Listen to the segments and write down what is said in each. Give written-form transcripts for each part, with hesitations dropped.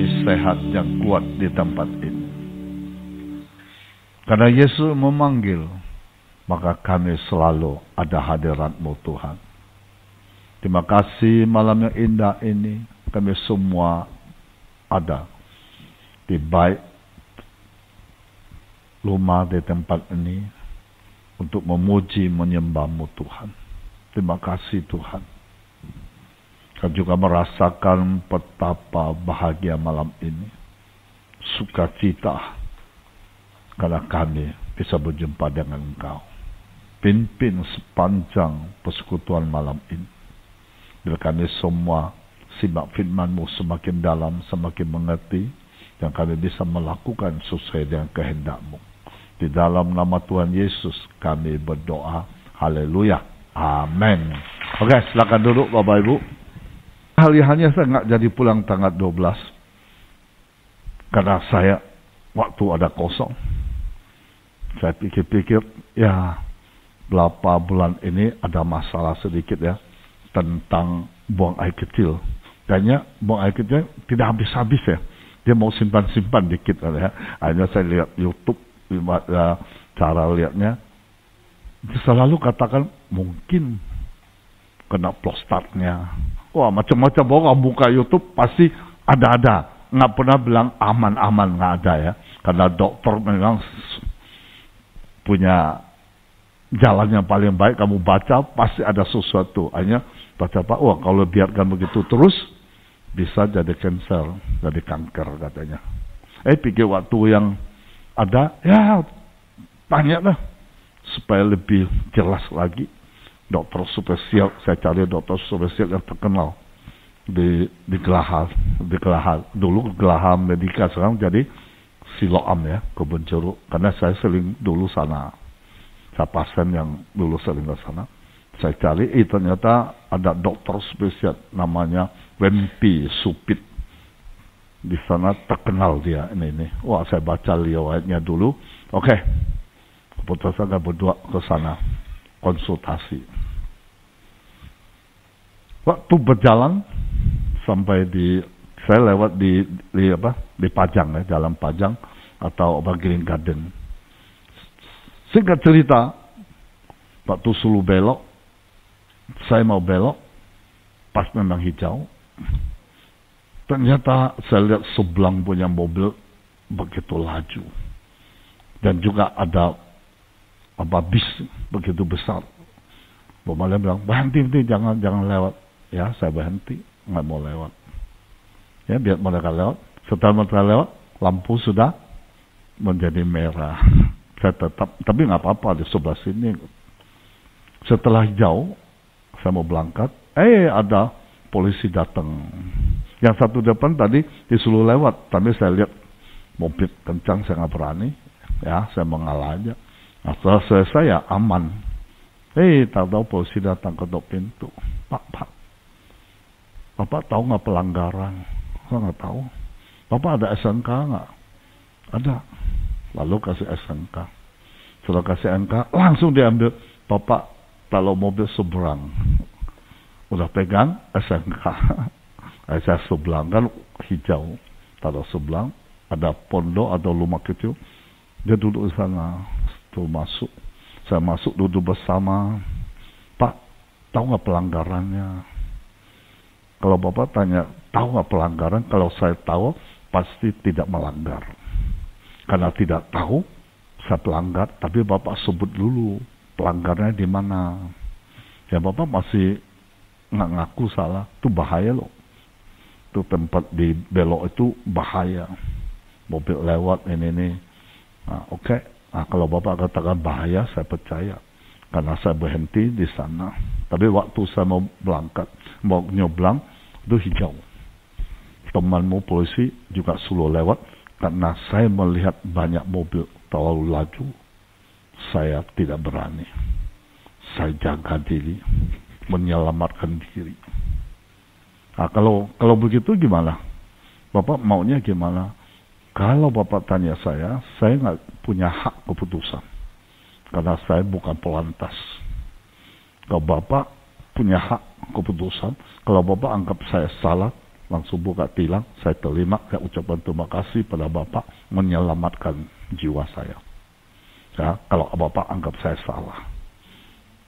kami sehat yang kuat di tempat ini. Karena Yesus memanggil, maka kami selalu ada hadirat-Mu Tuhan. Terima kasih malam yang indah ini, kami semua ada di baik rumah di tempat ini untuk memuji menyembah-Mu Tuhan. Terima kasih Tuhan. Kami juga merasakan betapa bahagia malam ini, sukacita karena kami bisa berjumpa dengan Engkau. Pimpin sepanjang persekutuan malam ini. Bila kami semua simak firman-Mu semakin dalam, semakin mengerti, dan kami bisa melakukan sesuai dengan kehendak-Mu. Di dalam nama Tuhan Yesus kami berdoa. Haleluya. Amin. Oke, silakan duduk Bapak Ibu. Hal-halnya saya nggak jadi pulang tanggal 12. Karena saya waktu ada kosong. Saya pikir-pikir, ya berapa bulan ini ada masalah sedikit ya tentang buang air kecil. Kayaknya buang air kecil tidak habis-habis ya. Dia mau simpan-simpan dikit ya. Akhirnya saya lihat YouTube, cara lihatnya. Selalu katakan mungkin kena prostatnya. Wah, macam-macam orang buka YouTube pasti ada-ada. Nggak pernah bilang aman-aman, nggak ada ya. Karena dokter memang punya jalan yang paling baik, kamu baca pasti ada sesuatu. Hanya baca Pak, wah kalau biarkan begitu terus bisa jadi kanker, jadi kanker katanya. Pikir waktu yang ada, ya tanya lah supaya lebih jelas lagi. Dokter spesial, saya cari dokter spesial yang terkenal di Gelahar. Dulu Gelahar Medika, sekarang jadi Siloam ya, Kebun Jeruk. Karena saya sering dulu sana. Saya pasien yang dulu sering ke sana. Saya cari, ternyata ada dokter spesial namanya Wempi Supit. Di sana terkenal dia ini. Wah, saya baca riwayatnya dulu. Oke. Keputusan saya berdua ke sana konsultasi. Waktu berjalan sampai saya lewat di Pajang ya, Jalan Pajang atau Green Garden. Singkat cerita, waktu sulu belok, saya mau belok, pas memang hijau. Ternyata saya lihat sebelang punya mobil begitu laju. Dan juga ada bis begitu besar. Bapak bilang, berhenti, jangan lewat. Ya, saya berhenti, nggak mau lewat. Ya, biar mereka lewat. Setelah mereka lewat, lampu sudah menjadi merah. Saya tetap, tapi nggak apa-apa di sebelah sini. Setelah jauh, saya mau berangkat. Ada polisi datang. Yang satu depan tadi disuruh lewat, tapi saya lihat mobil kencang, saya nggak berani. Ya, saya mengalah aja. Nah, setelah selesai ya aman. Tahu polisi datang ketok pintu. Pak, Bapak tahu nggak pelanggaran? Saya nggak tahu. Bapak ada SNK nggak? Ada. Lalu kasih SNK. Setelah kasih SNK, langsung diambil. Bapak taruh mobil seberang. Udah pegang SNK. Saya sebelang kan hijau. Taruh sebelang. Ada pondok atau rumah kecil. Dia duduk di sana. Tuh masuk. Saya masuk duduk bersama. Pak, tahu nggak pelanggarannya? Kalau Bapak tanya, tahu nggak pelanggaran? Kalau saya tahu, pasti tidak melanggar. Karena tidak tahu, saya pelanggar. Tapi Bapak sebut dulu pelanggarnya di mana. Ya Bapak masih nggak ngaku salah. Itu bahaya loh. Itu tempat di belok itu bahaya. Mobil lewat ini. Nah, oke. Nah, kalau Bapak katakan bahaya, saya percaya. Karena saya berhenti di sana. Tapi waktu saya mau berangkat, mau nyoblang, itu hijau. Temanmu polisi juga suruh lewat. Karena saya melihat banyak mobil terlalu laju. Saya tidak berani. Saya jaga diri. Menyelamatkan diri. Nah, kalau begitu gimana? Bapak maunya gimana? Kalau Bapak tanya saya nggak punya hak keputusan. Karena saya bukan pelantas. Kalau Bapak punya hak keputusan, kalau Bapak anggap saya salah, langsung buka tilang, saya terima, saya ucapkan terima kasih pada Bapak menyelamatkan jiwa saya. Ya, kalau Bapak anggap saya salah.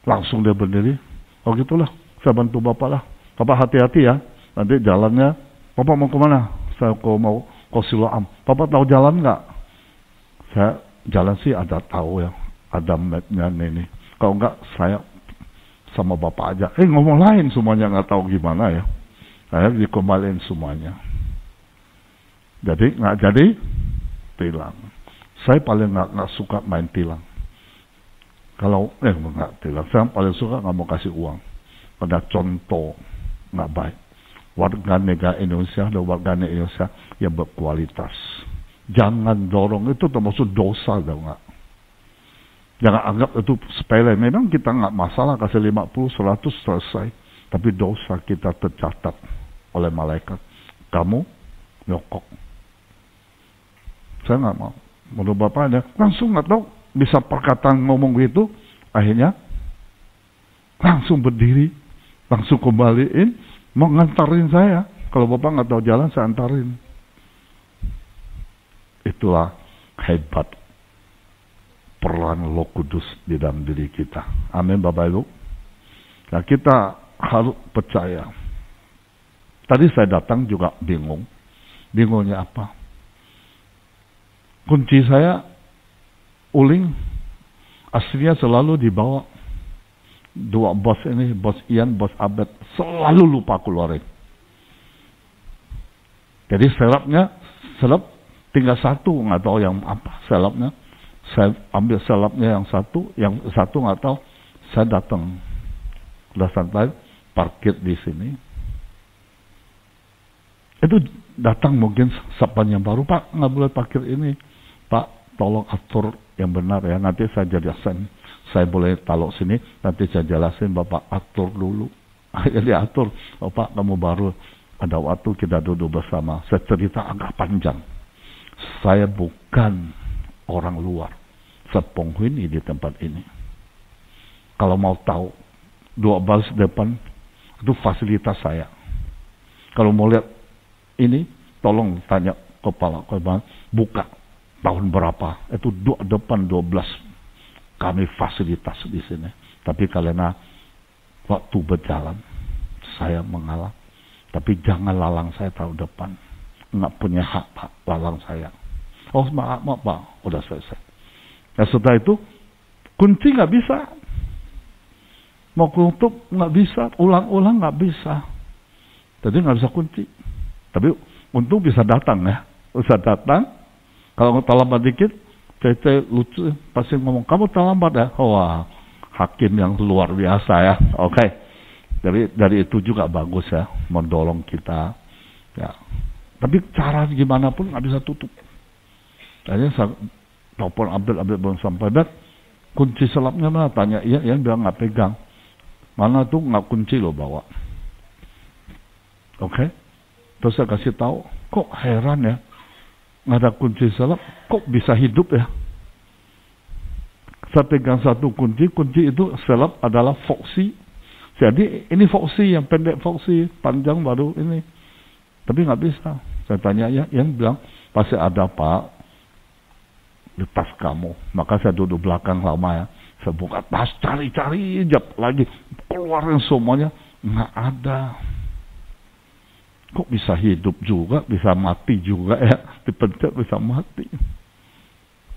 Langsung dia berdiri, oh gitulah, saya bantu Bapak lah. Bapak hati-hati ya, nanti jalannya, Bapak mau kemana? Saya mau ke Siloam. Bapak tahu jalan nggak? Saya jalan sih ada tahu ya, ada mapnya ini. Kalau enggak, saya sama Bapak aja. Ngomong lain semuanya, nggak tahu gimana ya. Saya dikembaliin semuanya. Jadi nggak jadi tilang. Saya paling nggak suka main tilang. Kalau nggak tilang, saya paling suka nggak mau kasih uang. Pada contoh nggak baik. Warga negara Indonesia dan warga negara Indonesia yang berkualitas. Jangan dorong, itu termasuk dosa dong nggak. Jangan anggap itu sepele. Memang kita nggak masalah kasih 50, 100 selesai. Tapi dosa kita tercatat oleh malaikat. Kamu nyokok. Saya nggak mau. Menurut Bapaknya langsung nggak tahu bisa perkataan ngomong gitu. Akhirnya langsung berdiri, langsung kembaliin, mau ngantarin saya. Kalau Bapak nggak tahu jalan, saya antarin. Itulah hebat peran Roh Kudus di dalam diri kita. Amin Bapak Ibu. Nah, kita harus percaya. Tadi saya datang juga bingung. Bingungnya apa? Kunci saya uling aslinya selalu dibawa. Dua bos ini, bos Ian, bos Abed, selalu lupa keluarin. Jadi selap tinggal satu, nggak tahu yang apa selapnya. Saya ambil selapnya yang satu nggak tahu. Saya datang, udah santai, parkir di sini. Itu datang mungkin sapaan yang baru, Pak nggak boleh parkir ini, Pak tolong atur yang benar ya. Nanti saya jelasin, saya boleh taruh sini, nanti saya jelasin, Bapak atur dulu. Akhirnya diatur, oh Pak kamu baru ada waktu kita duduk bersama. Saya cerita agak panjang. Saya bukan orang luar, saya penghuni di tempat ini. Kalau mau tahu, 2 baris depan itu fasilitas saya. Kalau mau lihat ini, tolong tanya kepala buka tahun berapa. Itu depan 12 kami fasilitas di sini. Tapi karena waktu berjalan, saya mengalah. Tapi jangan lalang saya taruh depan. Nggak punya hak Pak, lalang saya. Oh maaf Pak, udah selesai. Nah setelah itu, kunci nggak bisa. Mau tutup nggak bisa, ulang-ulang nggak bisa. Jadi nggak bisa kunci. Tapi untung bisa datang ya. Bisa datang. Kalau terlambat dikit, Cece lucu, pasti ngomong, kamu terlambat ya? Wah, hakim yang luar biasa ya. Oke. Dari itu juga bagus ya, mendorong kita. Ya. Tapi cara gimana pun nggak bisa tutup. Akhirnya saya telepon Abdul belum sampai. Dan kunci selapnya mana? Tanya, iya, yang bilang nggak pegang. Mana tuh nggak kunci lo bawa. Oke. Terus saya kasih tahu, kok heran ya, nggak ada kunci selap, kok bisa hidup ya? Saya pegang satu kunci itu selap adalah foksi. Jadi ini foksi yang pendek, foksi panjang baru ini. Tapi nggak bisa. Saya tanya ya, yang bilang pasti ada Pak di tas kamu. Maka saya duduk belakang lama ya. Saya buka tas, cari lagi, keluarin semuanya, nggak ada. Kok bisa hidup juga, bisa mati juga ya, dipencet bisa mati.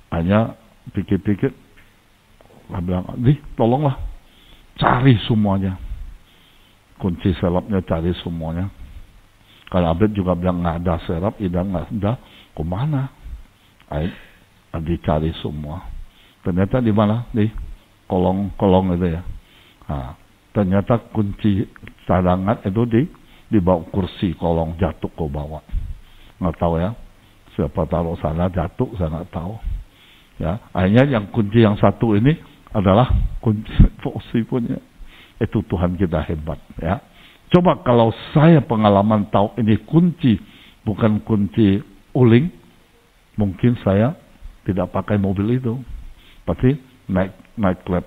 Hanya pikir-pikir, saya bilang, tolonglah cari semuanya. Kunci selapnya cari semuanya. Kalau Abed juga bilang nggak ada serap, Idang nggak ada, kemana? Dicari semua. Ternyata di mana? Di kolong itu ya. Nah, ternyata kunci cadangan itu di bawah kursi kolong, jatuh ke bawah. Nggak tahu ya. Siapa taruh sana jatuh, saya nggak tahu. Ya, akhirnya yang kunci yang satu ini adalah kunci foksi punya. Itu Tuhan kita hebat ya. Coba kalau saya pengalaman tahu ini kunci, bukan kunci uling, mungkin saya tidak pakai mobil itu. Pasti naik Grab.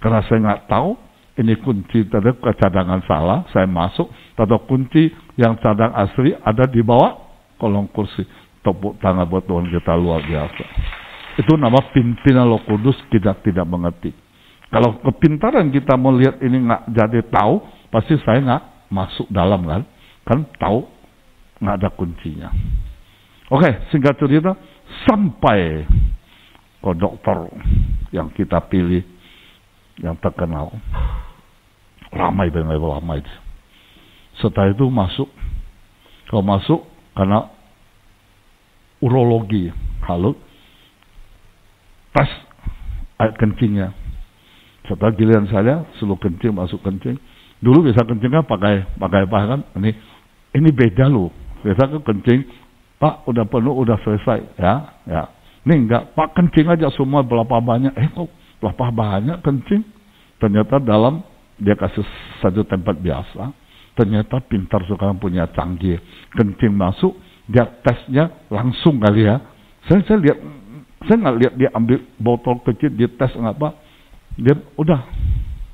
Karena saya nggak tahu, ini kunci terhadap cadangan salah, saya masuk, atau kunci yang cadang asli ada di bawah kolong kursi. Tepuk tangan buat Tuhan kita, luar biasa. Itu nama pimpinan Roh Kudus, kita tidak mengerti. Kalau kepintaran kita melihat ini nggak jadi tahu, pasti saya nggak masuk dalam kan tahu nggak ada kuncinya. Oke, singkat cerita, sampai ke dokter yang kita pilih, yang terkenal, ramai. Setelah itu masuk, kalau masuk karena urologi, lalu tes air kencingnya. Setelah giliran saya, seluruh kencing masuk kencing. Dulu biasa kencingnya pakai apa kan? Ini beda loh. Biasa kan kencing, Pak udah penuh, udah selesai, ya. Ini enggak, Pak kencing aja semua berapa banyak. Kok berapa banyak kencing? Ternyata dalam dia kasih satu tempat biasa. Ternyata pintar sekarang punya canggih. Kencing masuk, dia tesnya langsung kali ya. Saya nggak lihat dia ambil botol kecil, dia tes nggak apa. Dia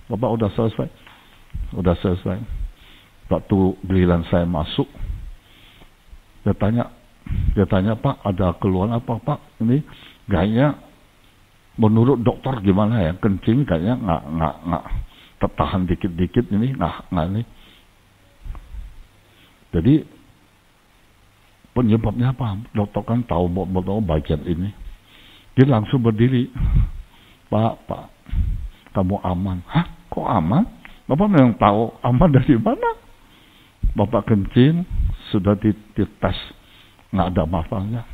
Bapak udah selesai. Waktu giliran saya masuk, dia tanya, Pak ada keluhan apa Pak? Ini kayaknya menurut dokter gimana ya? Kencing kayaknya nggak tertahan dikit-dikit ini nggak ini. Jadi penyebabnya apa? Dokter kan tahu bagian ini. Dia langsung berdiri. Pak, kamu aman. Hah? Kok aman? Bapak memang tahu aman dari mana? Bapak kencing, sudah dites, nggak ada masalahnya.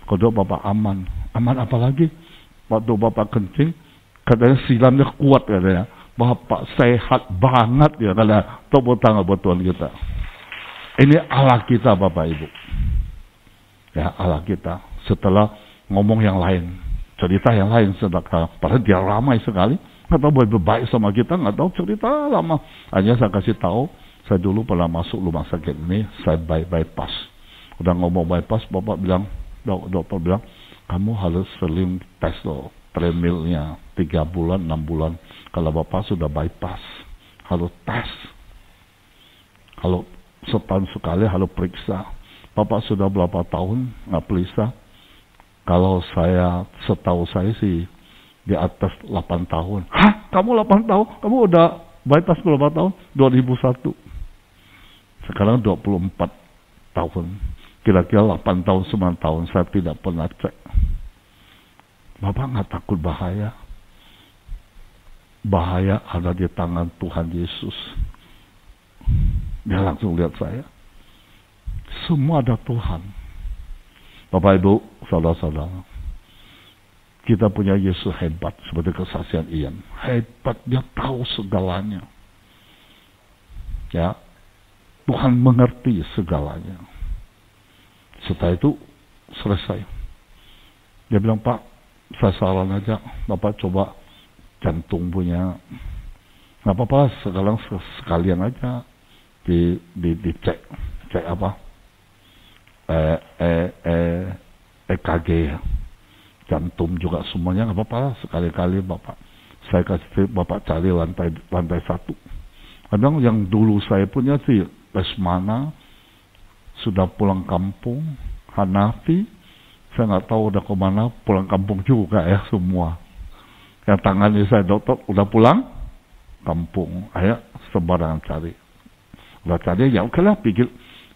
Kalau Bapak aman. Aman apa lagi? Waktu Bapak kencing, katanya silamnya kuat katanya. Bapak sehat banget ya, katanya. Tepuk tangan buat Tuhan kita. Ini Allah kita Bapak Ibu. Ya, Allah kita. Setelah ngomong yang lain, cerita yang lain, padahal dia ramai sekali, nggak tahu baik sama kita, nggak tahu cerita lama. Hanya saya kasih tahu, saya dulu pernah masuk rumah sakit ini, saya bypass. Udah ngomong bypass, Bapak bilang, dokter bilang, kamu harus sering tes loh, treadmillnya 3 bulan, 6 bulan. Kalau Bapak sudah bypass, harus tes. Kalau setahun sekali harus periksa. Bapak sudah berapa tahun nggak periksa? Kalau setahu saya sih di atas 8 tahun. Hah? Kamu 8 tahun? Kamu udah bypass berapa tahun? 2001. Sekarang 24 tahun. Kira-kira 8 tahun, 9 tahun saya tidak pernah cek. Bapak nggak takut bahaya? Bahaya ada di tangan Tuhan Yesus. Dia langsung lihat saya. Semua ada Tuhan. Bapak Ibu, saudara-saudara, kita punya Yesus hebat seperti kesaksian Ian. Hebat, dia tahu segalanya. Ya, Tuhan mengerti segalanya. Setelah itu selesai. Dia bilang, Pak, saya saran aja, Bapak coba jantung punya. Nggak apa-apa, sekarang sekalian aja dicek. Cek apa? EKG ya. Jantung juga semuanya nggak apa-apa, sekali-kali Bapak. Saya kasih Bapak cari lantai 1. Kadang yang dulu saya punya sih Lesmana, sudah pulang kampung, Hanafi, saya nggak tahu udah kemana, pulang kampung juga ya semua. Yang tangannya saya dokter udah pulang kampung, ayo sembarangan cari. Udah cari ya oke lah, pikir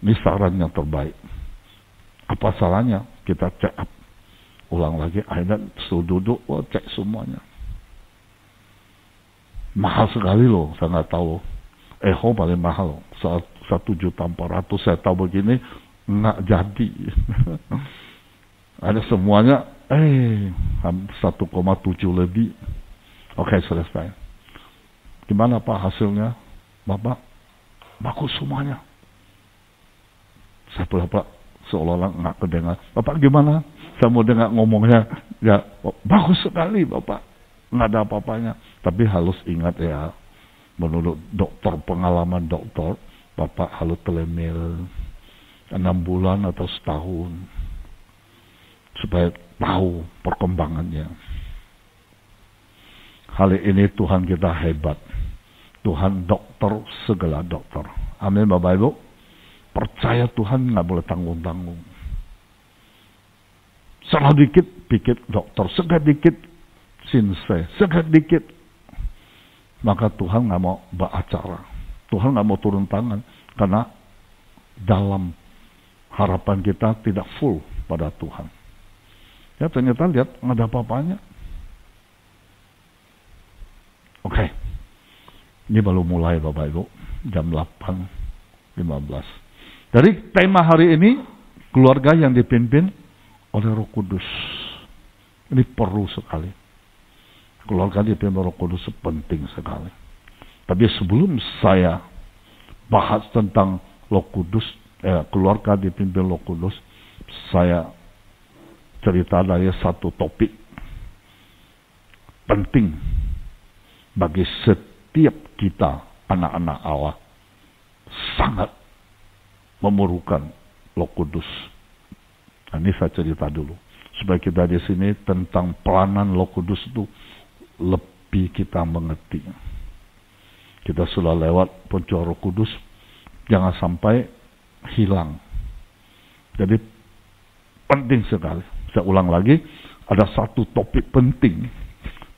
ini saran yang terbaik. Apa salahnya kita check up ulang lagi, akhirnya suruh duduk, cek semuanya. Mahal sekali loh, saya nggak tahu. Eho paling mahal, 1.400.000 saya tahu begini, nggak jadi. Ada semuanya, 1,7 lebih. Oke, selesai. Gimana Pak hasilnya? Bapak, bagus semuanya. Saya pura-pura seolah-olah nggak kedengar. Bapak gimana? Saya mau dengar ngomongnya. Ya, bagus sekali Bapak. Nggak ada apa-apanya. Tapi harus ingat ya, menurut dokter, pengalaman dokter, Bapak harus telemil 6 bulan atau setahun. Supaya tahu perkembangannya. Hal ini Tuhan kita hebat. Tuhan dokter segala dokter. Amin Bapak Ibu. Percaya Tuhan nggak boleh tanggung-tanggung. Salah dikit, pikir dokter. Segala dikit, sinse. Segala dikit. Maka Tuhan nggak mau beracara. Tuhan nggak mau turun tangan. Karena dalam harapan kita tidak full pada Tuhan. Ya ternyata lihat nggak ada apa-apanya. Oke. Ini baru mulai Bapak Ibu. Jam 8.15. Dari tema hari ini, keluarga yang dipimpin oleh Roh Kudus. Ini perlu sekali. Keluarga dipimpin Roh Kudus penting sekali. Tapi sebelum saya bahas tentang Roh Kudus, keluarga dipimpin Roh Kudus, saya cerita dari satu topik penting bagi setiap kita anak-anak Allah, sangat memerlukan Roh Kudus. Nah, ini saya cerita dulu supaya kita di sini tentang peranan Roh Kudus itu lebih kita mengerti. Kita sudah lewat pencurahan Roh Kudus, jangan sampai hilang. Jadi penting sekali. Saya ulang lagi, ada satu topik penting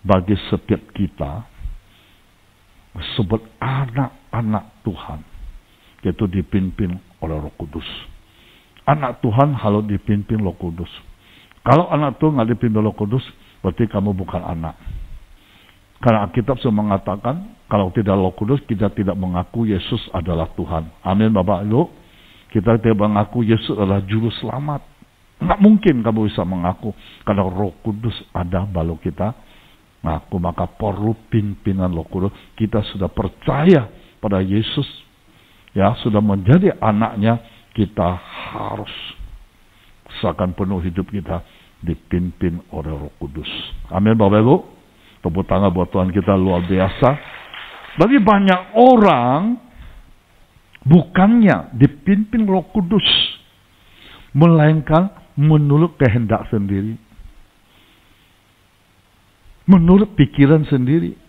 bagi setiap kita, sebut anak-anak Tuhan, yaitu dipimpin oleh Roh Kudus. Anak Tuhan harus dipimpin Roh Kudus. Kalau anak Tuhan nggak dipimpin Roh Kudus, berarti kamu bukan anak. Karena Alkitab sudah mengatakan, kalau tidak Roh Kudus, kita tidak mengaku Yesus adalah Tuhan. Amin Bapak Ibu. Kita tidak mengaku Yesus adalah juru selamat. Nggak mungkin kamu bisa mengaku. Karena Roh Kudus ada baru kita mengaku. Maka perlu pimpinan Roh Kudus. Kita sudah percaya pada Yesus, ya sudah menjadi anaknya, kita harus seakan penuh hidup kita dipimpin oleh Roh Kudus. Amin Bapak Ibu. Tepuk tangan buat Tuhan kita, luar biasa. Bagi banyak orang, bukannya dipimpin Roh Kudus, melainkan menurut kehendak sendiri, menurut pikiran sendiri,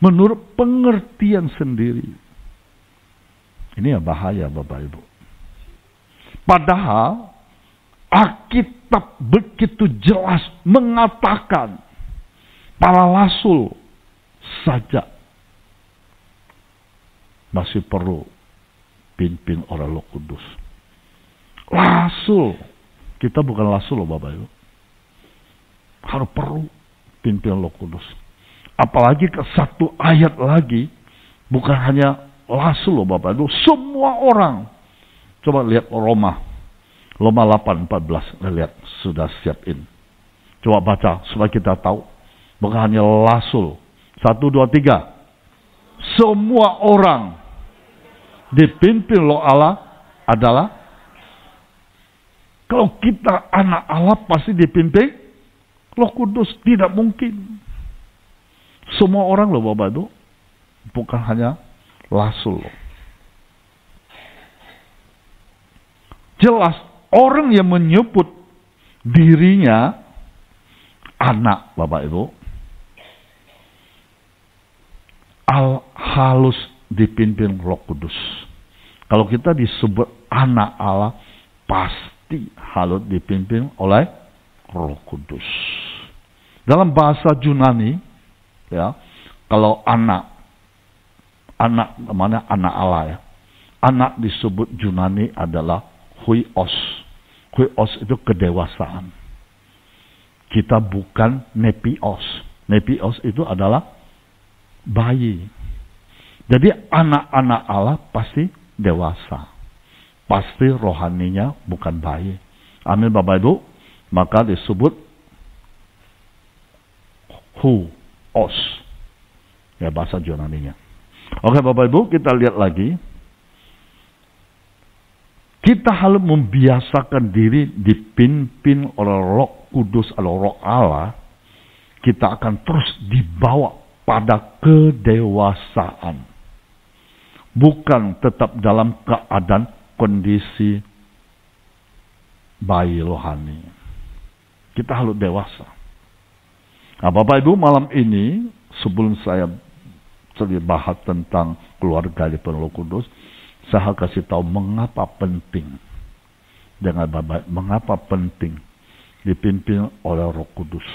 menurut pengertian sendiri. Ini yang bahaya Bapak Ibu. Padahal Alkitab begitu jelas mengatakan para rasul saja masih perlu pimpin oleh Roh Kudus. Rasul, kita bukan rasul loh Bapak Ibu, harus perlu pimpin Roh Kudus. Apalagi ke satu ayat lagi, bukan hanya rasul loh Bapak Ibu, semua orang. Coba lihat Roma 8:14, lihat sudah siapin. Coba baca supaya kita tahu, bukan hanya rasul. 1, 2, 3. Semua orang dipimpin Roh Allah adalah, kalau kita anak Allah pasti dipimpin Roh Kudus, tidak mungkin. Semua orang loh Bapak Ibu, bukan hanya rasul. Jelas orang yang menyebut dirinya anak Bapak Ibu halus dipimpin Roh Kudus. Kalau kita disebut anak Allah, pasti harus dipimpin oleh Roh Kudus. Dalam bahasa Yunani, ya, kalau anak mana anak Allah ya, anak disebut Yunani adalah huios. Huios itu kedewasaan. Kita bukan nepios. Nepios itu adalah bayi. Jadi anak-anak Allah pasti dewasa. Pasti rohaninya bukan bayi. Amin Bapak Ibu. Maka disebut huos. Ya bahasa Yunaninya. Oke Bapak Ibu, kita lihat lagi. Kita harus membiasakan diri dipimpin oleh Roh Kudus atau Roh Allah. Kita akan terus dibawa pada kedewasaan. Bukan tetap dalam keadaan kondisi bayi rohani. Kita harus dewasa. Nah Bapak Ibu, malam ini sebelum saya bahas tentang keluarga di Roh Kudus, saya kasih tahu mengapa penting. Dengan baik-baik, mengapa penting dipimpin oleh Roh Kudus.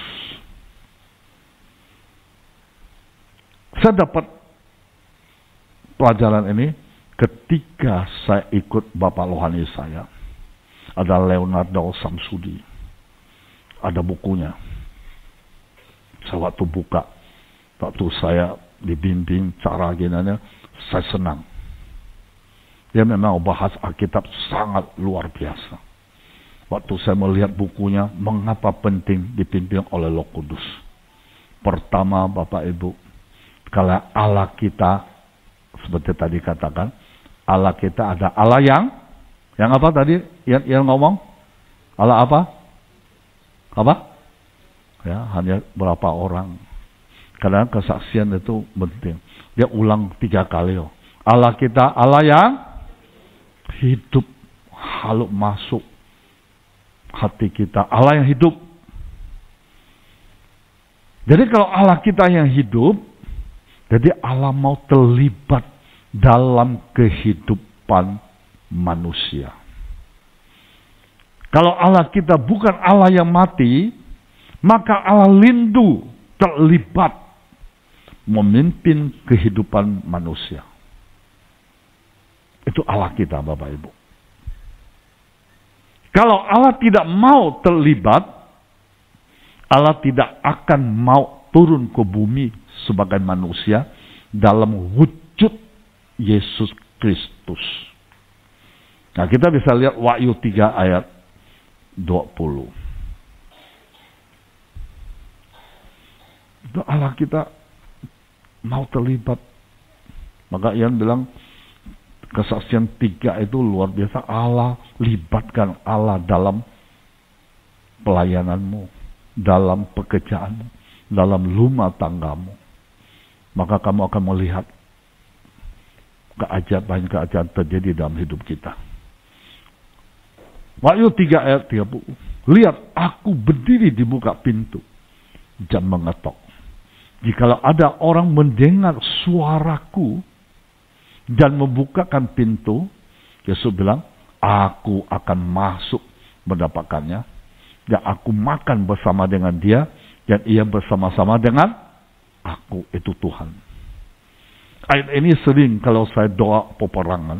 Saya dapat pelajaran ini ketika saya ikut Bapak Rohani saya. Ada Leonardo Samsudi. Ada bukunya. Saya waktu buka, waktu saya dibimbing cara ginanya, saya senang. Dia memang bahas Alkitab sangat luar biasa. Waktu saya melihat bukunya, mengapa penting dipimpin oleh Roh Kudus. Pertama, Bapak Ibu, kalau Allah kita, seperti tadi katakan, Allah kita ada Allah yang apa tadi? Yang ngomong? Allah apa? Apa? Ya, hanya berapa orang. Karena kesaksian itu penting. Dia ulang 3 kali. Allah kita, Allah yang hidup, halus masuk hati kita. Allah yang hidup. Jadi kalau Allah kita yang hidup, jadi Allah mau terlibat dalam kehidupan manusia. Kalau Allah kita bukan Allah yang mati, maka Allah rindu terlibat memimpin kehidupan manusia. Itu Allah kita, Bapak Ibu. Kalau Allah tidak mau terlibat, Allah tidak akan mau turun ke bumi sebagai manusia dalam wujud Yesus Kristus. Nah, kita bisa lihat Wahyu 3 ayat 20. Itu Allah kita mau terlibat. Maka Ian bilang, kesaksian 3 itu luar biasa. Allah libatkan Allah dalam pelayananmu, dalam pekerjaanmu, dalam rumah tanggamu. Maka kamu akan melihat keajaiban terjadi dalam hidup kita. Wahyu 3 ayat 30. Lihat, aku berdiri di muka pintu dan mengetok. Jikalau ada orang mendengar suaraku dan membukakan pintu, Yesus bilang, aku akan masuk mendapatkannya, dan aku makan bersama dengan dia, dan ia bersama-sama dengan aku. Itu Tuhan. Ayat ini sering kalau saya doa peperangan,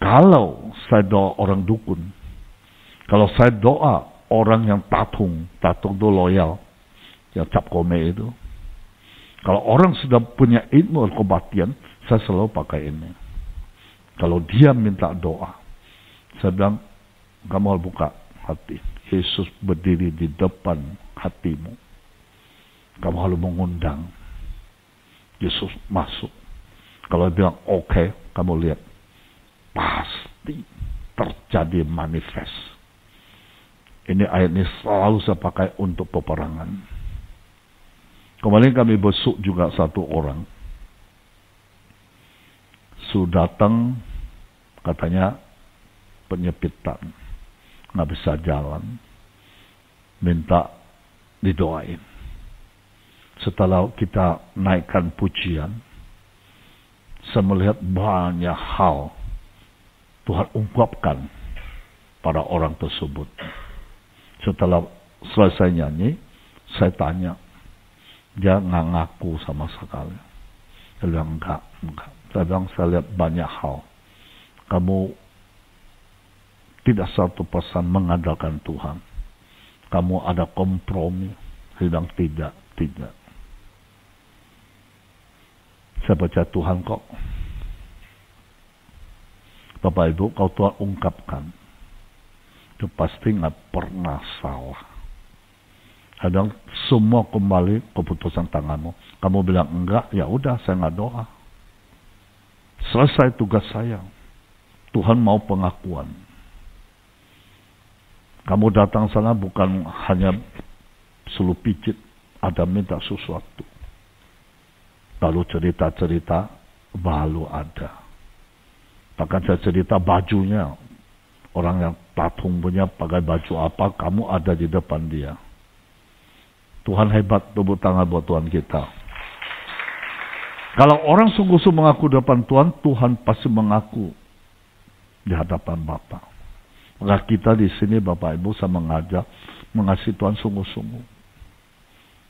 kalau saya doa orang dukun, kalau saya doa orang yang tatung itu loyal, yang cap kome itu. Kalau orang sudah punya ilmu kebaktian, saya selalu pakai ini. Kalau dia minta doa, saya bilang, kamu harus buka hati. Yesus berdiri di depan hatimu. Kamu harus mengundang Yesus masuk. Kalau dia bilang, oke, kamu lihat. Pasti terjadi manifest. Ini ayat ini selalu saya pakai untuk peperangan. Kemarin kami besuk juga satu orang. Sudah datang, katanya penyepitan, nggak bisa jalan, minta didoain. Setelah kita naikkan pujian, saya melihat banyak hal Tuhan ungkapkan pada orang tersebut. Setelah selesai nyanyi, saya tanya, dia nggak ngaku sama sekali. Dia bilang enggak. Saya bilang, saya lihat banyak hal. Kamu tidak 100% mengandalkan Tuhan. Kamu ada kompromi. Dia bilang tidak. Saya percaya Tuhan kok. Bapak Ibu, kalau Tuhan ungkapkan, itu pasti nggak pernah salah. Kadang semua kembali keputusan tanganmu. Kamu bilang enggak, ya udah, saya nggak doa. Selesai tugas saya. Tuhan mau pengakuan. Kamu datang sana bukan hanya suruh pijit, ada minta sesuatu. Lalu cerita-cerita, baru ada. Bahkan saya cerita bajunya. Orang yang tatung punya pakai baju apa, kamu ada di depan dia. Tuhan hebat, tepuk tangan buat Tuhan kita. Kalau orang sungguh-sungguh mengaku di hadapan Tuhan, Tuhan pasti mengaku di hadapan Bapa. Maka kita di sini Bapak Ibu saya mengajak mengasihi Tuhan sungguh-sungguh.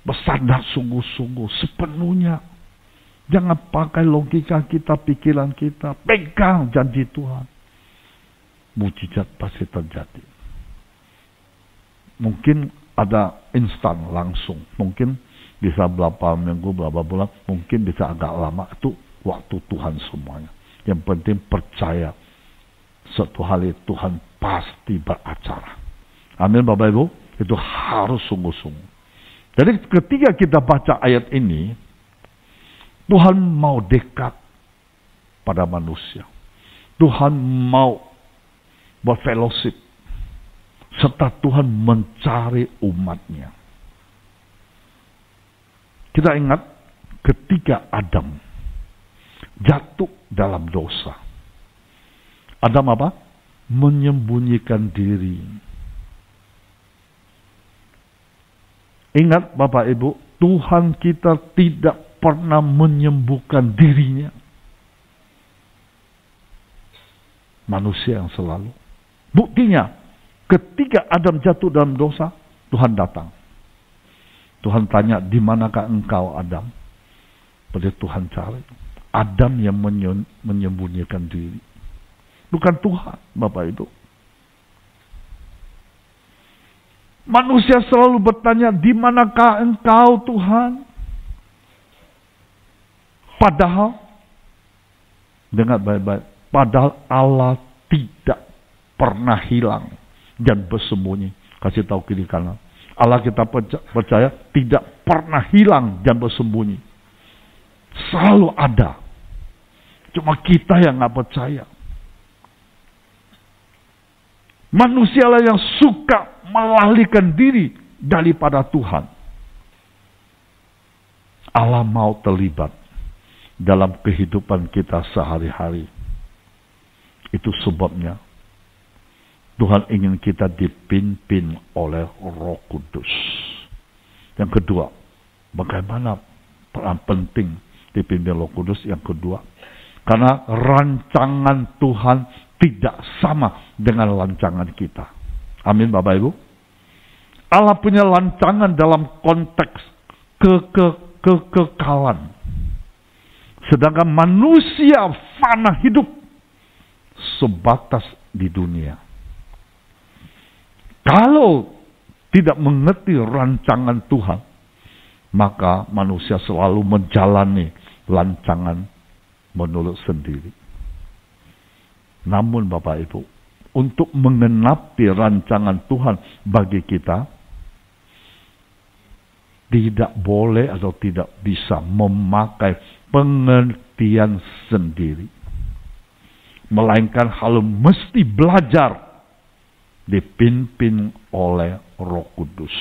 Bersandar sungguh-sungguh sepenuhnya. Jangan pakai logika kita, pikiran kita. Pegang janji Tuhan. Mujizat pasti terjadi. Mungkin ada instan langsung. Mungkin bisa berapa minggu, berapa bulan. Mungkin bisa agak lama. Itu waktu Tuhan semuanya. Yang penting percaya. Suatu hari Tuhan pasti beracara. Amin Bapak Ibu. Itu harus sungguh-sungguh. Jadi ketika kita baca ayat ini. Tuhan mau dekat pada manusia. Tuhan mau berfellowship. Serta Tuhan mencari umatnya. Kita ingat ketika Adam jatuh dalam dosa. Adam apa? Menyembunyikan diri. Ingat Bapak Ibu, Tuhan kita tidak pernah menyembuhkan dirinya. Manusia yang selalu. Buktinya, ketika Adam jatuh dalam dosa, Tuhan datang. Tuhan tanya, di manakah engkau Adam? Pada Tuhan cari. Adam yang menyembunyikan diri. Bukan Tuhan, Bapak Ibu. Manusia selalu bertanya, di manakah engkau Tuhan? Padahal, dengar baik-baik, padahal Allah tidak pernah hilang dan bersembunyi. Kasih tahu kiri kanan. Allah kita percaya tidak pernah hilang dan bersembunyi. Selalu ada. Cuma kita yang nggak percaya. Manusialah yang suka melarikan diri daripada Tuhan. Allah mau terlibat dalam kehidupan kita sehari-hari. Itu sebabnya Tuhan ingin kita dipimpin oleh Roh Kudus. Yang kedua, bagaimana peran penting dipimpin Roh Kudus? Yang kedua, karena rancangan Tuhan tidak sama dengan rancangan kita. Amin Bapak Ibu. Allah punya rancangan dalam konteks kekekalan. Sedangkan manusia fana hidup sebatas di dunia. Kalau tidak mengerti rancangan Tuhan, maka manusia selalu menjalani rancangan menurut sendiri. Namun Bapak Ibu, untuk menggenapi rancangan Tuhan bagi kita, tidak boleh atau tidak bisa memakai pengertian sendiri. Melainkan harus mesti belajar dipimpin oleh Roh Kudus.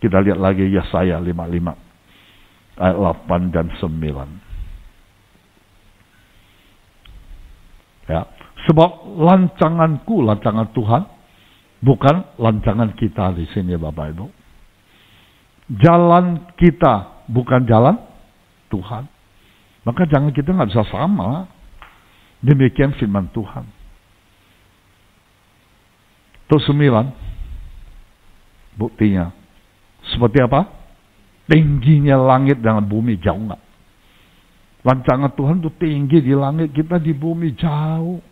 Kita lihat lagi Yesaya 55 ayat 8 dan 9. Ya, sebab rancangan Tuhan bukan rancangan kita di sini Bapak Ibu. Jalan kita bukan jalan Tuhan. Maka jangan kita nggak bisa sama. Demikian firman Tuhan. Terus 9. Buktinya. Seperti apa? Tingginya langit dengan bumi jauh nggak? Rancangan Tuhan itu tinggi di langit, kita di bumi jauh.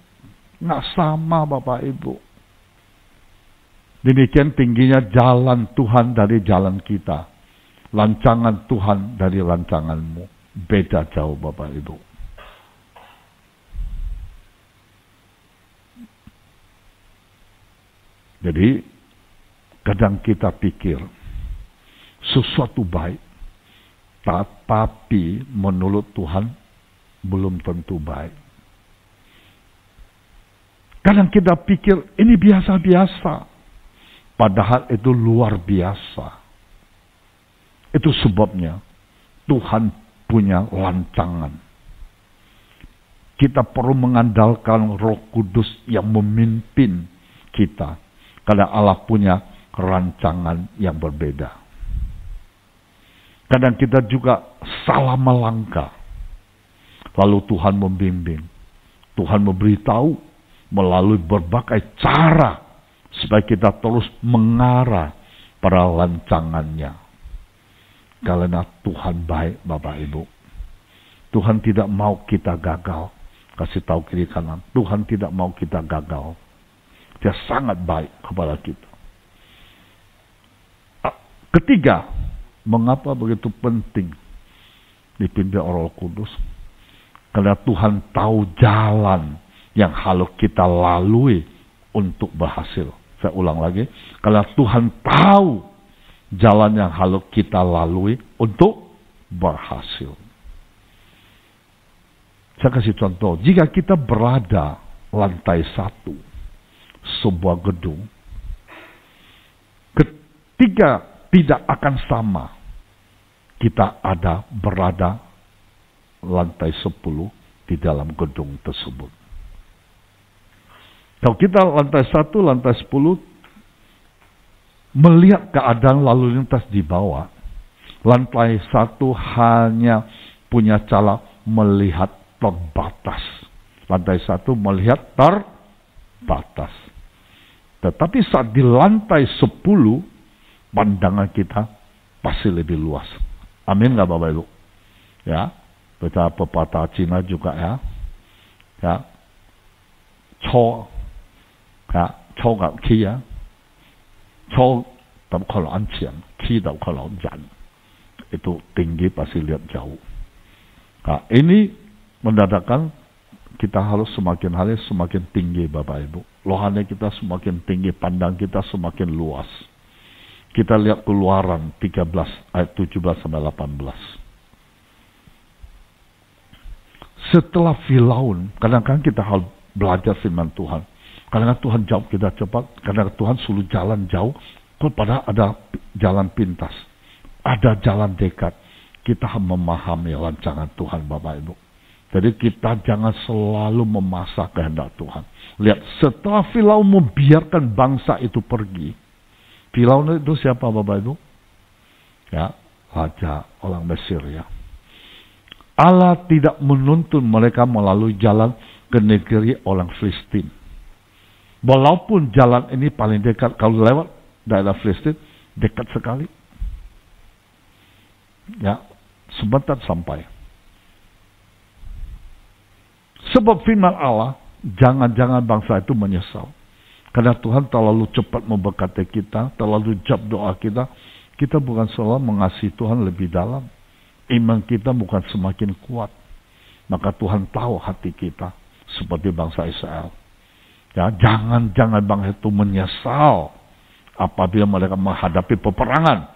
Nggak sama Bapak Ibu. Demikian tingginya jalan Tuhan dari jalan kita. Rancangan Tuhan dari rancanganmu. Beda jauh Bapak Ibu. Jadi, kadang kita pikir sesuatu baik, tapi menurut Tuhan belum tentu baik. Kadang kita pikir ini biasa-biasa, padahal itu luar biasa. Itu sebabnya Tuhan punya rancangan. Kita perlu mengandalkan Roh Kudus yang memimpin kita. Karena Allah punya rancangan yang berbeda. Kadang kita juga salah melangkah. Lalu Tuhan membimbing. Tuhan memberitahu melalui berbagai cara supaya kita terus mengarah pada rancangannya. Karena Tuhan baik, Bapak Ibu. Tuhan tidak mau kita gagal. Kasih tahu kiri kanan. Tuhan tidak mau kita gagal. Dia sangat baik kepada kita. Ketiga, mengapa begitu penting dipimpin oleh Roh Kudus? Karena Tuhan tahu jalan yang harus kita lalui untuk berhasil. Saya ulang lagi. Karena Tuhan tahu jalan yang harus kita lalui untuk berhasil. Saya kasih contoh. Jika kita berada lantai 1 sebuah gedung, ketiga tidak akan sama kita berada lantai 10 di dalam gedung tersebut. Kalau kita lantai 1, lantai 10 melihat keadaan lalu lintas di bawah, lantai 1 hanya punya cara melihat terbatas. Lantai 1 melihat terbatas. Tetapi saat di lantai 10, pandangan kita pasti lebih luas. Amin nggak Bapak Ibu? Ya, baca pepatah Cina juga ya. Ya, Cho gak ki ya. Cho tak kalau ancian, ki tak kalau jan. Itu tinggi pasti lihat jauh. Nah, ini mendadak kita harus semakin hari semakin tinggi Bapak Ibu. Rohani kita semakin tinggi, pandang kita semakin luas. Kita lihat Keluaran 13 ayat 17 sampai 18. Setelah Firaun, kadang-kadang kita harus belajar firman Tuhan. Kadang-kadang Tuhan jawab kita cepat, kadang-kadang Tuhan suruh jalan jauh, padahal ada jalan pintas, ada jalan dekat. Kita memahami rancangan Tuhan Bapak Ibu. Jadi kita jangan selalu memasak kehendak Tuhan. Lihat, setelah Firaun membiarkan bangsa itu pergi. Firaun itu siapa Bapak Ibu? Ya, raja orang Mesir ya. Allah tidak menuntun mereka melalui jalan ke negeri orang Filistin. Walaupun jalan ini paling dekat, kalau lewat daerah Filistin, dekat sekali. Ya, sebentar sampai. Sebab firman Allah, jangan-jangan bangsa itu menyesal. Karena Tuhan terlalu cepat memberkati kita, terlalu jawab doa kita. Kita bukan selalu mengasihi Tuhan lebih dalam. Iman kita bukan semakin kuat. Maka Tuhan tahu hati kita seperti bangsa Israel. Ya, jangan-jangan bangsa itu menyesal apabila mereka menghadapi peperangan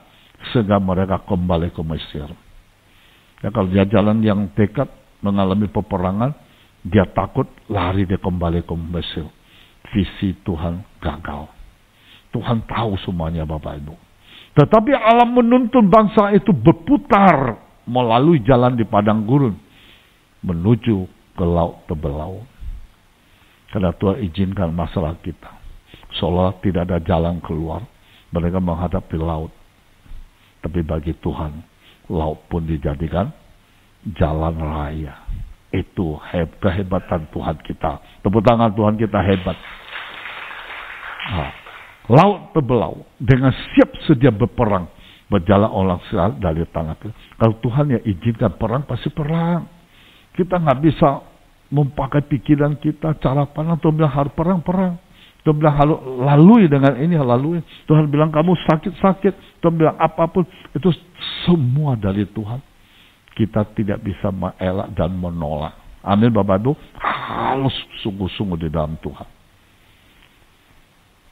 sehingga mereka kembali ke Mesir. Ya, kalau dia jalan yang dekat mengalami peperangan, dia takut lari dia kembali ke Mesir. Visi Tuhan gagal. Tuhan tahu semuanya Bapak Ibu. Tetapi Allah menuntun bangsa itu berputar melalui jalan di padang gurun menuju ke laut terbelau. Karena Tuhan izinkan masalah kita. Seolah tidak ada jalan keluar. Mereka menghadapi laut. Tapi bagi Tuhan, laut pun dijadikan jalan raya. Itu kehebatan Tuhan kita. Tepuk tangan Tuhan kita hebat. Nah, laut terbelau dengan siap sedia berperang. Berjalan orang Israel dari tanah kita. Kalau Tuhan yang izinkan perang, pasti perang. Kita nggak bisa memakai pikiran kita, cara pandang. Tuhan bilang harus perang. Tuhan bilang harus lalui dengan ini, lalui. Tuhan bilang kamu sakit. Tuhan bilang apapun. Itu semua dari Tuhan. Kita tidak bisa mengelak dan menolak. Amin Bapak Ibu. Harus sungguh-sungguh di dalam Tuhan.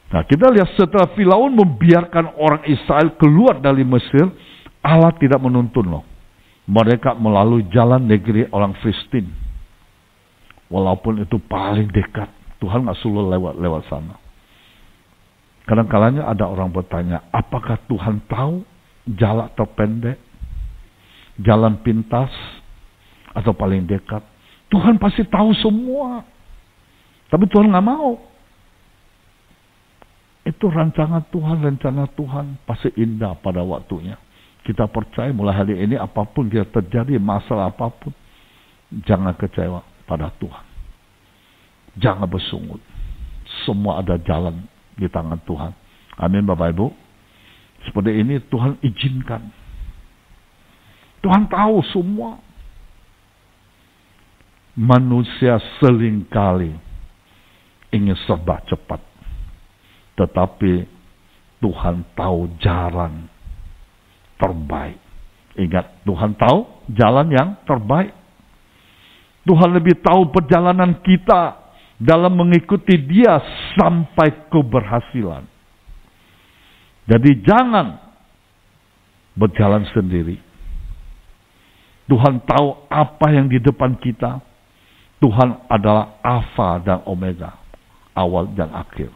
Nah, kita lihat setelah Firaun membiarkan orang Israel keluar dari Mesir, Allah tidak menuntun loh. Mereka melalui jalan negeri orang Filistin. Walaupun itu paling dekat, Tuhan nggak suruh lewat sana. Kadang-kadang ada orang bertanya, apakah Tuhan tahu jalan terpendek, jalan pintas, atau paling dekat? Tuhan pasti tahu semua. Tapi Tuhan nggak mau. Itu rancangan Tuhan, rencana Tuhan pasti indah pada waktunya. Kita percaya mulai hari ini apapun yang terjadi, masalah apapun, Jangan kecewa pada Tuhan. Jangan bersungut. Semua ada jalan di tangan Tuhan. Amin Bapak Ibu. Seperti ini Tuhan izinkan. Tuhan tahu semua. Manusia seringkali ingin serba cepat. Tetapi Tuhan tahu jalan terbaik. Ingat, Tuhan tahu jalan yang terbaik. Tuhan lebih tahu perjalanan kita dalam mengikuti Dia sampai keberhasilan. Jadi jangan berjalan sendiri. Tuhan tahu apa yang di depan kita. Tuhan adalah Alfa dan Omega, awal dan akhir.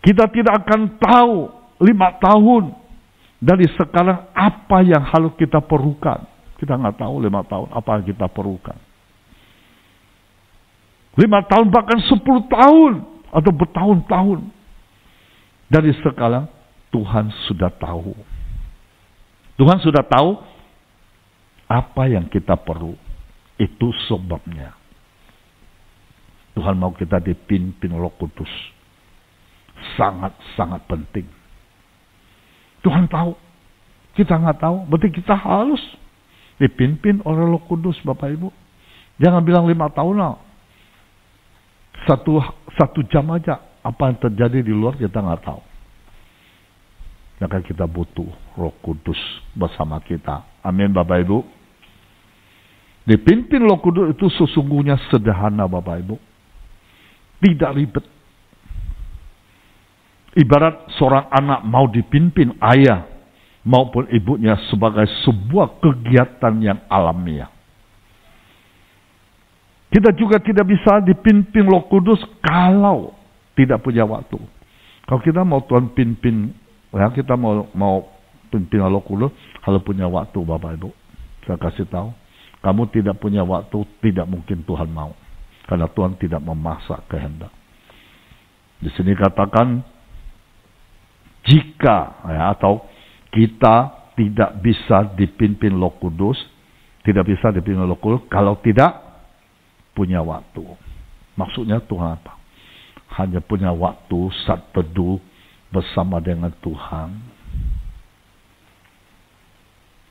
Kita tidak akan tahu 5 tahun dari sekarang apa yang harus kita perlukan. Kita nggak tahu 5 tahun apa yang kita perlukan. 5 tahun bahkan 10 tahun atau bertahun-tahun. Dari sekarang Tuhan sudah tahu. Tuhan sudah tahu apa yang kita perlu. Itu sebabnya Tuhan mau kita dipimpin Roh Kudus. Sangat-sangat penting. Tuhan tahu. Kita nggak tahu. Berarti kita harus dipimpin oleh Roh Kudus, Bapak Ibu. Jangan bilang 5 tahun lah. Satu jam aja. Apa yang terjadi di luar kita nggak tahu. Maka kita butuh Roh Kudus bersama kita. Amin Bapak Ibu. Dipimpin Roh Kudus itu sesungguhnya sederhana Bapak Ibu. Tidak ribet. Ibarat seorang anak mau dipimpin ayah maupun ibunya sebagai sebuah kegiatan yang alamiah. Kita juga tidak bisa dipimpin Roh Kudus kalau tidak punya waktu. Kalau kita mau Tuhan pimpin, ya kita mau pimpin Roh Kudus, harus punya waktu Bapak Ibu. Saya kasih tahu, kamu tidak punya waktu, tidak mungkin Tuhan mau. Karena Tuhan tidak memaksa kehendak. Di sini katakan, jika atau kita tidak bisa dipimpin Roh Kudus, tidak bisa dipimpin Roh Kudus kalau tidak punya waktu. Maksudnya Tuhan apa? Hanya punya waktu saat teduh bersama dengan Tuhan.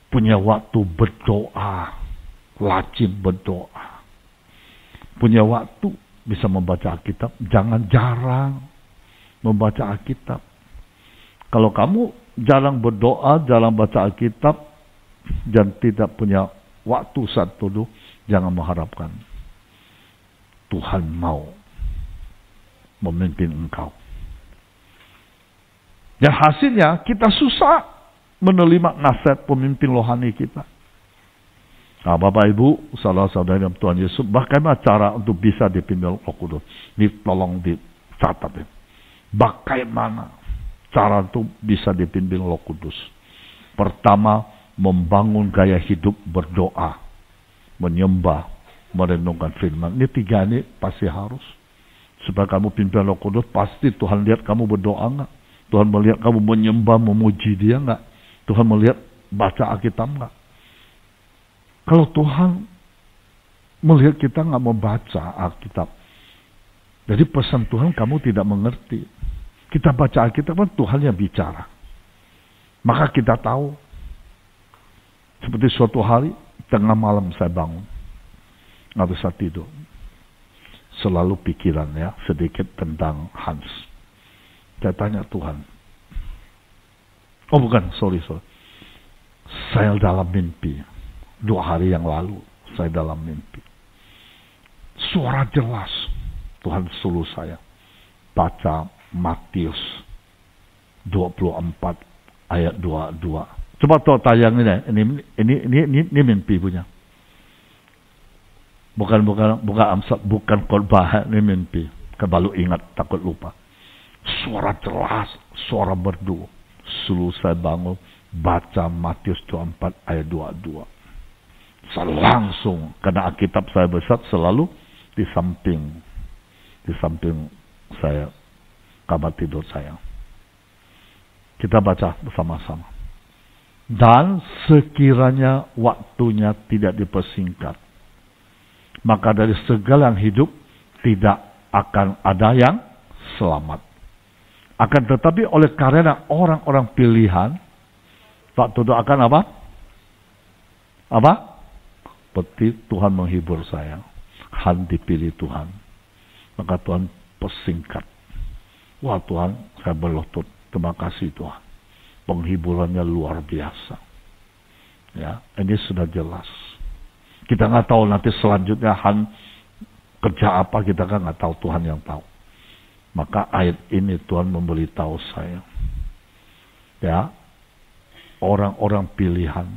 Punya waktu berdoa, rajin berdoa. Punya waktu bisa membaca Alkitab, jangan jarang membaca Alkitab. Kalau kamu jarang berdoa, jarang baca Alkitab, dan tidak punya waktu saat teduh, jangan mengharapkan Tuhan mau memimpin engkau. Dan hasilnya kita susah menerima nasihat pemimpin rohani kita. Nah, Bapak Ibu, saudara-saudari dalam Tuhan Yesus, bagaimana cara untuk bisa dipimpin Roh Kudus? Ini tolong dicatat ya. Bagaimana cara untuk bisa dipimpin Roh Kudus? Pertama, membangun gaya hidup berdoa, menyembah, merenungkan firman. Ini 3 ini pasti harus. Supaya kamu pimpin Roh Kudus, pasti Tuhan lihat kamu berdoa enggak? Tuhan melihat kamu menyembah, memuji Dia enggak? Tuhan melihat baca Alkitab enggak? Kalau Tuhan melihat kita enggak membaca Alkitab, jadi pesan Tuhan kamu tidak mengerti. Kita baca Alkitab kan Tuhan yang bicara. Maka kita tahu. Seperti suatu hari, tengah malam saya bangun. Nggak bisa tidur. Selalu pikiran ya, sedikit tentang Hans. Saya tanya Tuhan. Oh bukan, sorry. Saya dalam mimpi. 2 hari yang lalu, saya dalam mimpi. Suara jelas. Tuhan suruh saya baca Matius 24 ayat 22. Coba tuh tayang ini mimpi punya. Bukan Amsal, bukan khotbah, ini mimpi. Baru ingat, takut lupa. Suara jelas, suara merdu. Suruh saya bangun, baca Matius 24 ayat 22. Saya langsung, karena Alkitab saya besar selalu di samping saya, kamar tidur saya. Kita baca bersama-sama. Dan sekiranya waktunya tidak dipersingkat, maka dari segala yang hidup tidak akan ada yang selamat. Akan tetapi oleh karena orang-orang pilihan, waktu itu akan apa? Apa? Seperti Tuhan menghibur saya. Han dipilih Tuhan. Maka Tuhan persingkat. Wah Tuhan, saya berlutut. Terima kasih Tuhan. Penghiburannya luar biasa. Ya, ini sudah jelas. Kita nggak tahu nanti selanjutnya Han kerja apa, kita kan nggak tahu, Tuhan yang tahu. Maka ayat ini Tuhan memberitahu saya. Ya, orang-orang pilihan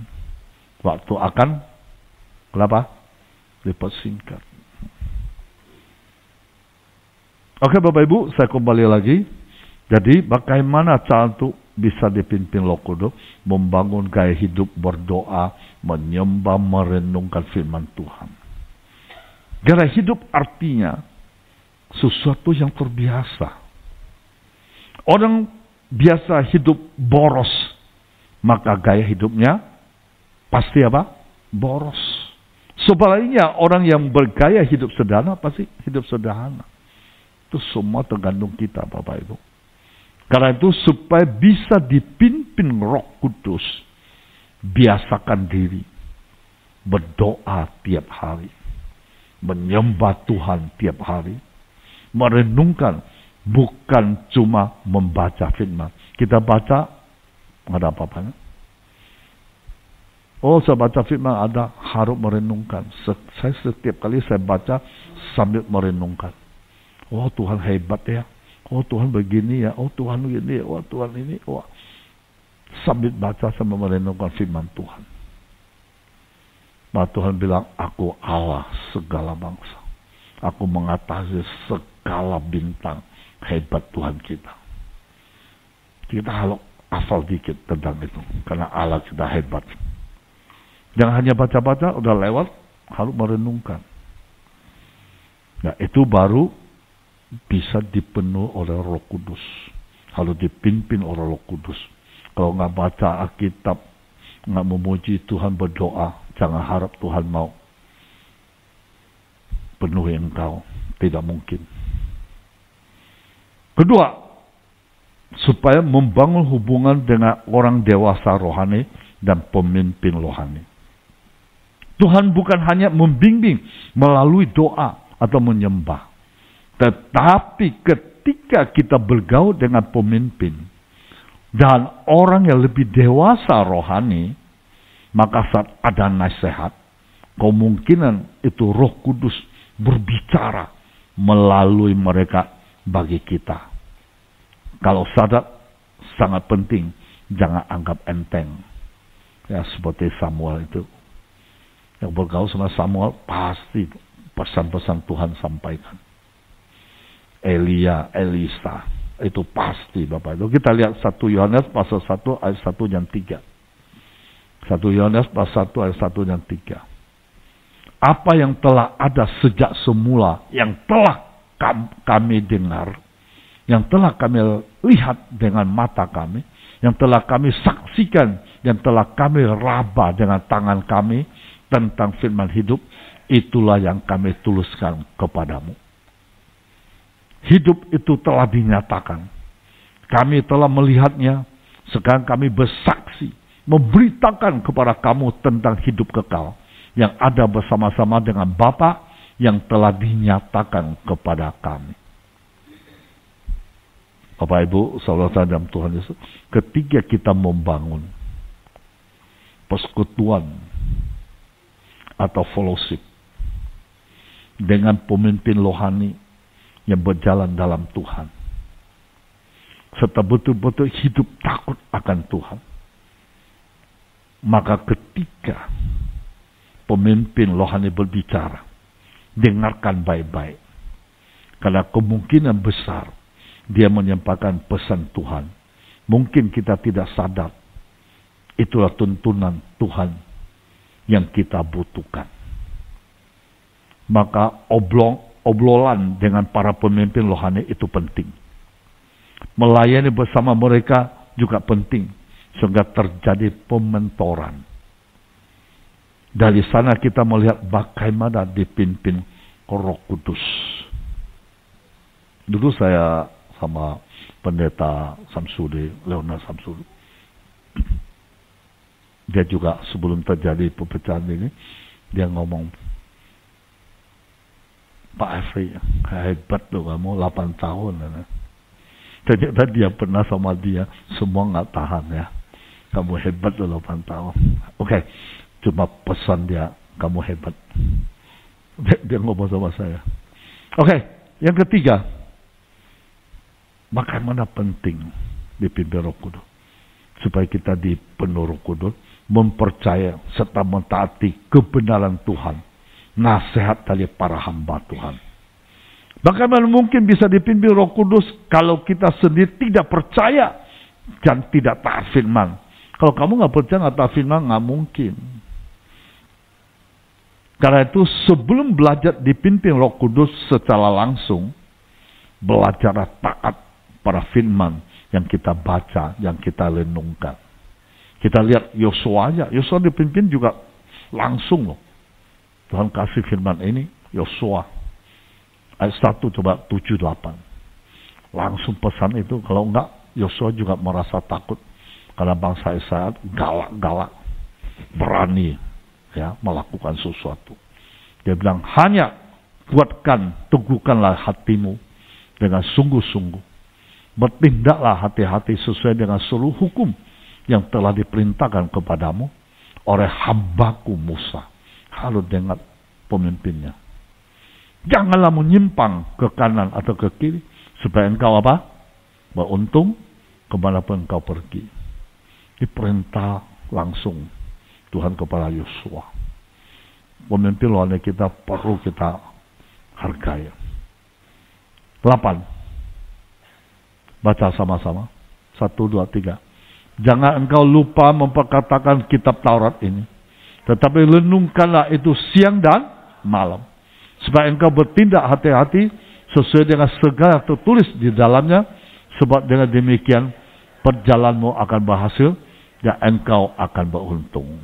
waktu akan kenapa? Dipersingkat. Oke Bapak Ibu, saya kembali lagi. Jadi bagaimana cara untuk bisa dipimpin Roh Kudus, membangun gaya hidup berdoa, menyembah, merenungkan firman Tuhan. Gaya hidup artinya sesuatu yang terbiasa. Orang biasa hidup boros, maka gaya hidupnya pasti apa? Boros. Sebaliknya orang yang bergaya hidup sederhana pasti hidup sederhana. Itu semua tergantung kita Bapak Ibu. Karena itu supaya bisa dipimpin Roh Kudus, biasakan diri berdoa tiap hari, menyembah Tuhan tiap hari, merenungkan, bukan cuma membaca firman. Kita baca, nggak ada apa-apanya. Oh, saya baca firman ada, harus merenungkan. Saya setiap kali saya baca sambil merenungkan. Oh Tuhan hebat ya. Oh Tuhan begini ya, oh Tuhan begini ya, oh Tuhan ini, oh. Sambil baca sambil merenungkan firman Tuhan. Maka Tuhan bilang, aku Allah segala bangsa. Aku mengatasi segala bintang. Hebat Tuhan kita. Kita harus hafal dikit tentang itu. Karena Allah kita hebat. Jangan hanya baca-baca, udah lewat, harus merenungkan. Nah itu baru bisa dipenuhi oleh Roh Kudus. Harus dipimpin oleh Roh Kudus. Kalau nggak baca Alkitab, nggak memuji Tuhan, berdoa, jangan harap Tuhan mau penuhi engkau. Tidak mungkin. Kedua, supaya membangun hubungan dengan orang dewasa rohani dan pemimpin rohani. Tuhan bukan hanya membimbing melalui doa atau menyembah. Tetapi ketika kita bergaul dengan pemimpin dan orang yang lebih dewasa rohani, maka saat ada nasihat, kemungkinan itu Roh Kudus berbicara melalui mereka bagi kita. Kalau sadar, sangat penting, jangan anggap enteng. Ya seperti Samuel itu. Yang bergaul sama Samuel, pasti pesan-pesan Tuhan sampaikan. Elia, Elisa, itu pasti Bapak Ibu. Kita lihat 1 Yohanes pasal 1 ayat 1 dan 3. 1 Yohanes pasal 1 ayat 1 dan 3. Apa yang telah ada sejak semula, yang telah kami dengar, yang telah kami lihat dengan mata kami, yang telah kami saksikan, yang telah kami raba dengan tangan kami tentang firman hidup, itulah yang kami tuliskan kepadamu. Hidup itu telah dinyatakan. Kami telah melihatnya. Sekarang kami bersaksi. Memberitakan kepada kamu tentang hidup kekal. Yang ada bersama-sama dengan Bapa yang telah dinyatakan kepada kami. Bapak Ibu, saudara dalam Tuhan Yesus. Ketika kita membangun persekutuan atau fellowship dengan pemimpin rohani yang berjalan dalam Tuhan, serta betul-betul hidup takut akan Tuhan, maka ketika pemimpin rohani berbicara, dengarkan baik-baik, karena kemungkinan besar dia menyampaikan pesan Tuhan. Mungkin kita tidak sadar, itulah tuntunan Tuhan yang kita butuhkan. Maka obrolan dengan para pemimpin rohani itu penting. Melayani bersama mereka juga penting. Sehingga terjadi pementoran. Dari sana kita melihat bagaimana dipimpin Roh Kudus. Dulu saya sama pendeta Samsudi, Leonard Samsudi. Dia juga sebelum terjadi perpecahan ini, dia ngomong, Pak Efri, hebat loh kamu, 8 tahun. Ternyata dia pernah sama dia, semua nggak tahan ya. Kamu hebat loh 8 tahun. Oke, cuma pesan dia, kamu hebat. Dia ngomong sama saya. Oke, yang ketiga, bagaimana penting dipimpin Roh Kudus. Supaya kita dipenuhi Roh Kudus, mempercaya serta mentaati kebenaran Tuhan, nasihat dari para hamba Tuhan. Bagaimana mungkin bisa dipimpin Roh Kudus kalau kita sendiri tidak percaya dan tidak taat firman? Kalau kamu nggak percaya nggak taat firman, nggak mungkin. Karena itu sebelum belajar dipimpin Roh Kudus secara langsung, belajar taat pada firman yang kita baca, yang kita renungkan. Kita lihat Yosua aja. Yosua dipimpin juga langsung loh. Tuhan kasih firman ini, Yosua. Ayat 1 coba 7-8. Langsung pesan itu. Kalau enggak, Yosua juga merasa takut. Karena bangsa Israel galak-galak. Berani ya melakukan sesuatu. Dia bilang, hanya kuatkan, teguhkanlah hatimu dengan sungguh-sungguh. Bertindaklah hati-hati sesuai dengan seluruh hukum yang telah diperintahkan kepadamu oleh hambaku Musa. Harus dengar pemimpinnya. Janganlah menyimpang ke kanan atau ke kiri, supaya engkau apa? Beruntung kemanapun engkau pergi. Diperintah langsung Tuhan kepada Yosua. Pemimpin luar kita perlu kita hargai. 8. Baca sama-sama. 1, 2, 3. Jangan engkau lupa memperkatakan kitab Taurat ini. Tetapi renungkanlah itu siang dan malam. Supaya engkau bertindak hati-hati sesuai dengan segala tertulis di dalamnya. Sebab dengan demikian perjalananmu akan berhasil dan engkau akan beruntung.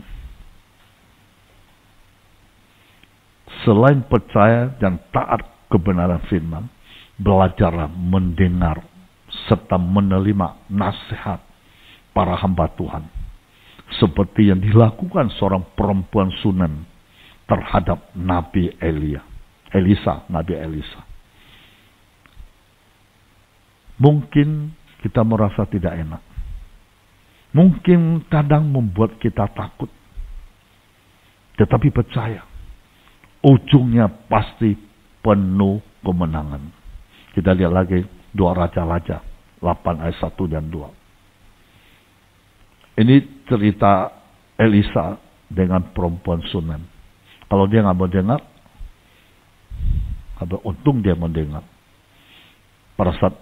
Selain percaya dan taat kebenaran firman, belajarlah mendengar serta menerima nasihat para hamba Tuhan. Seperti yang dilakukan seorang perempuan Sunem terhadap Nabi Nabi Elisa. Mungkin kita merasa tidak enak. Mungkin kadang membuat kita takut. Tetapi percaya, ujungnya pasti penuh kemenangan. Kita lihat lagi 2 Raja-Raja 8 ayat 1 dan 2. Ini cerita Elisa dengan perempuan Sunem. Kalau dia nggak mau dengar, untung dia mendengar. Pada saat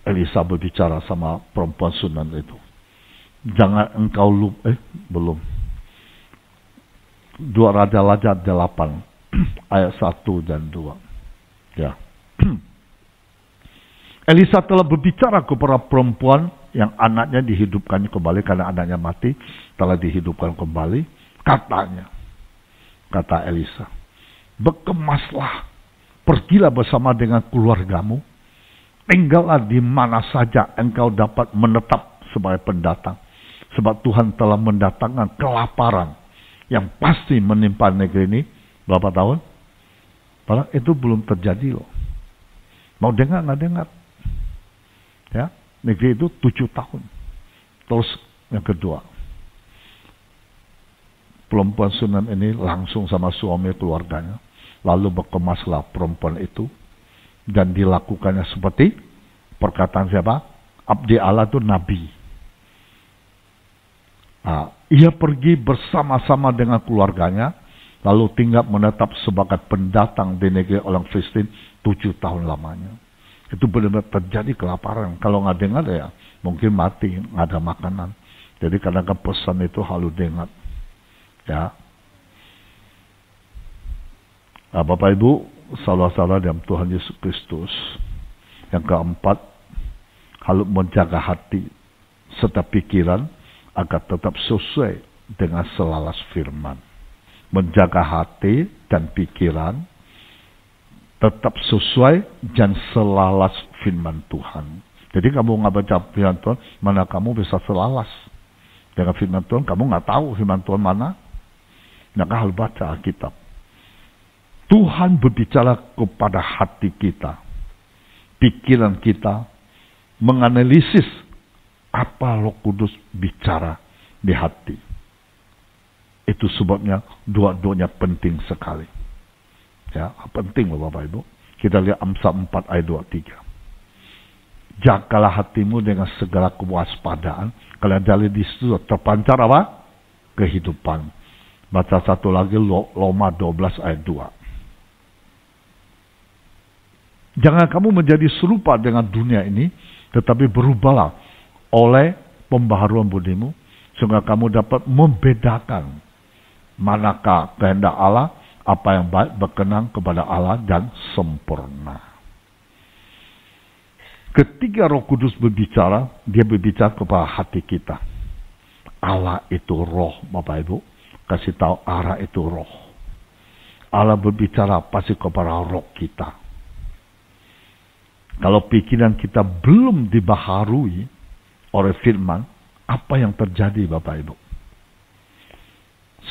Elisa berbicara sama perempuan Sunem itu, jangan engkau lupa, belum. 2 Raja-Raja 8 ayat 1 dan 2. Ya. Elisa telah berbicara kepada perempuan yang anaknya dihidupkannya kembali karena anaknya mati, telah dihidupkan kembali. Kata Elisa, berkemaslah, pergilah bersama dengan keluargamu, tinggallah di mana saja engkau dapat menetap sebagai pendatang. Sebab Tuhan telah mendatangkan kelaparan yang pasti menimpa negeri ini. Berapa tahun? Padahal itu belum terjadi loh. Mau dengar nggak dengar? Ya, negeri itu 7 tahun. Terus yang kedua, perempuan Sunem ini langsung sama suami keluarganya, lalu berkemaslah perempuan itu, dan dilakukannya seperti perkataan siapa? Abdi Allah itu Nabi. Ia pergi bersama-sama dengan keluarganya, lalu tinggal menetap sebagai pendatang di negeri orang Filistin 7 tahun lamanya. Itu benar-benar terjadi kelaparan. Kalau nggak dengar ya mungkin mati, nggak ada makanan. Jadi kadang-kadang pesan itu harus dengar. Ya. Bapak Ibu, saudara-saudara dalam Tuhan Yesus Kristus. Yang keempat, harus menjaga hati serta pikiran agar tetap sesuai dengan selaras firman. Menjaga hati dan pikiran tetap sesuai dan selaras firman Tuhan. Jadi kamu nggak baca firman Tuhan, mana kamu bisa selaras dengan firman Tuhan? Kamu nggak tahu firman Tuhan mana? Maka harus baca Alkitab. Tuhan berbicara kepada hati kita, pikiran kita, menganalisis apa Roh Kudus bicara di hati. Itu sebabnya dua-duanya penting sekali. Ya, penting loh Bapak Ibu. Kita lihat Amsal 4 ayat 23. Jagalah hatimu dengan segala kewaspadaan, karena dari di situ terpancar apa? Kehidupan. Baca satu lagi Roma 12 ayat 2. Jangan kamu menjadi serupa dengan dunia ini, tetapi berubahlah oleh pembaharuan budimu, sehingga kamu dapat membedakan manakah kehendak Allah, apa yang baik, berkenan kepada Allah, dan sempurna. Ketika Roh Kudus berbicara, dia berbicara kepada hati kita. Allah itu roh, Bapak Ibu. Kasih tahu Allah itu roh. Allah berbicara pasti kepada roh kita. Kalau pikiran kita belum dibaharui oleh firman, apa yang terjadi Bapak Ibu?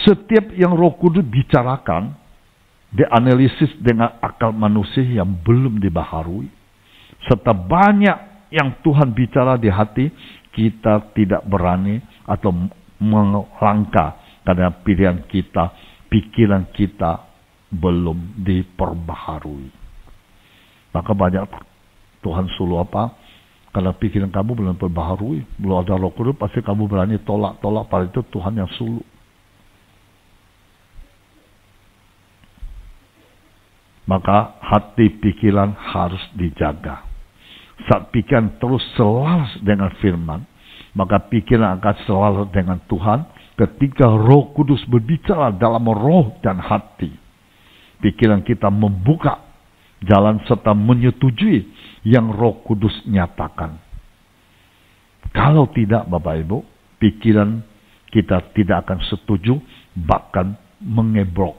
Setiap yang Roh Kudus bicarakan, dianalisis dengan akal manusia yang belum dibaharui. Serta banyak yang Tuhan bicara di hati, kita tidak berani atau melangkah karena pilihan kita, pikiran kita belum diperbaharui. Maka banyak Tuhan suruh apa? Kalau pikiran kamu belum perbaharui, belum ada Roh Kudus, pasti kamu berani tolak. Pada itu Tuhan yang suruh. Maka hati pikiran harus dijaga. Saat pikiran terus selaras dengan firman, maka pikiran akan selaras dengan Tuhan. Ketika Roh Kudus berbicara dalam roh dan hati, pikiran kita membuka jalan serta menyetujui yang Roh Kudus nyatakan. Kalau tidak Bapak Ibu, pikiran kita tidak akan setuju, bahkan mengebrok.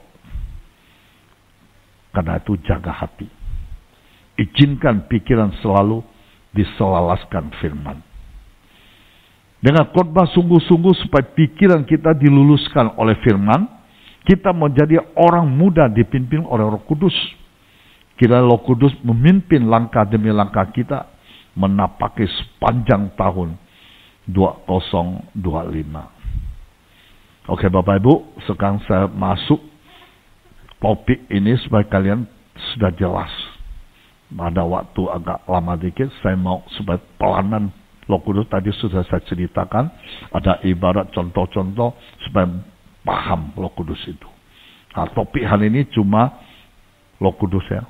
Karena itu jaga hati. Izinkan pikiran selalu diselalaskan firman. Dengan khotbah sungguh-sungguh supaya pikiran kita diluluskan oleh firman, kita menjadi orang muda dipimpin oleh Roh Kudus. Kira Roh Kudus memimpin langkah demi langkah kita menapaki sepanjang tahun 2025. Oke Bapak Ibu, sekarang saya masuk topik ini supaya kalian sudah jelas. Pada waktu agak lama dikit, saya mau supaya pelanan Roh Kudus tadi sudah saya ceritakan. Ada ibarat contoh-contoh supaya paham Roh Kudus itu. Nah, topik hari ini cuma Roh Kudus ya.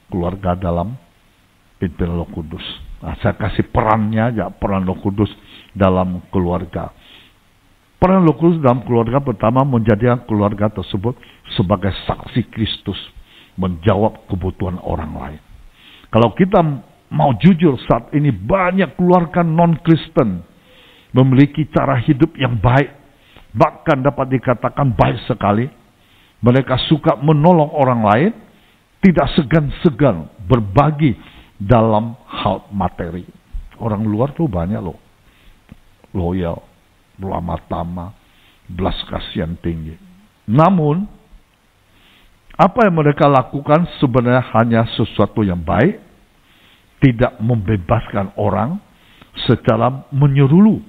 Keluarga dalam pimpin Roh Kudus. Nah, saya kasih perannya aja, peran Roh Kudus dalam keluarga. Peran Roh Kudus dalam keluarga pertama menjadikan keluarga tersebut sebagai saksi Kristus, menjawab kebutuhan orang lain. Kalau kita mau jujur saat ini banyak keluarga non-Kristen memiliki cara hidup yang baik, bahkan dapat dikatakan baik sekali. Mereka suka menolong orang lain, tidak segan-segan berbagi dalam hal materi. Orang luar tuh banyak loh. Loyal, ramah tamah, belas kasihan tinggi. Namun, apa yang mereka lakukan sebenarnya hanya sesuatu yang baik, tidak membebaskan orang secara menyeluruh.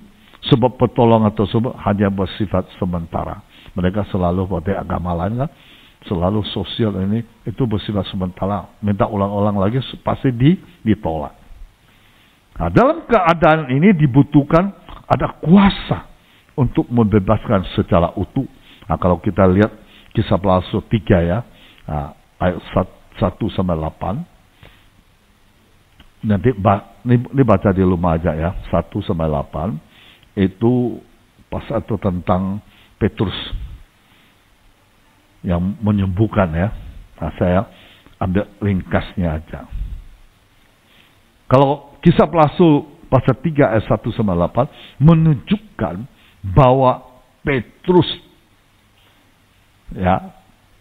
Sebab pertolongan tersebut hanya bersifat sementara. Mereka selalu pada agama lain kan, selalu sosial ini itu bersifat sementara. Minta ulang-ulang lagi pasti ditolak. Nah, dalam keadaan ini dibutuhkan ada kuasa untuk membebaskan secara utuh. Nah, kalau kita lihat Kisah Para Rasul 3 ya, nah, ayat 1-8. Nanti ini baca di rumah aja ya, 1-8. Itu pasal itu tentang Petrus yang menyembuhkan ya. Nah, saya ambil ringkasnya aja. Kalau Kisah Para Rasul pasal 3 ayat 1 sampai 8 menunjukkan bahwa Petrus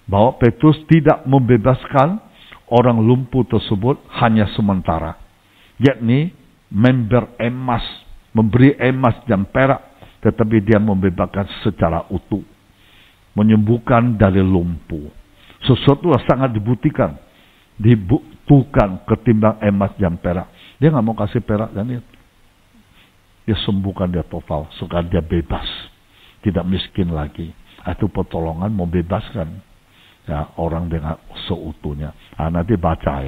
bahwa Petrus tidak membebaskan orang lumpuh tersebut hanya sementara, yakni memberi emas dan perak, tetapi dia membebaskan secara utuh, menyembuhkan dari lumpuh. Sesuatu yang sangat dibutuhkan ketimbang emas dan perak. Dia nggak mau kasih perak dan dia sembuhkan dia total, supaya dia bebas, tidak miskin lagi. Itu pertolongan membebaskan orang dengan seutuhnya. Nanti baca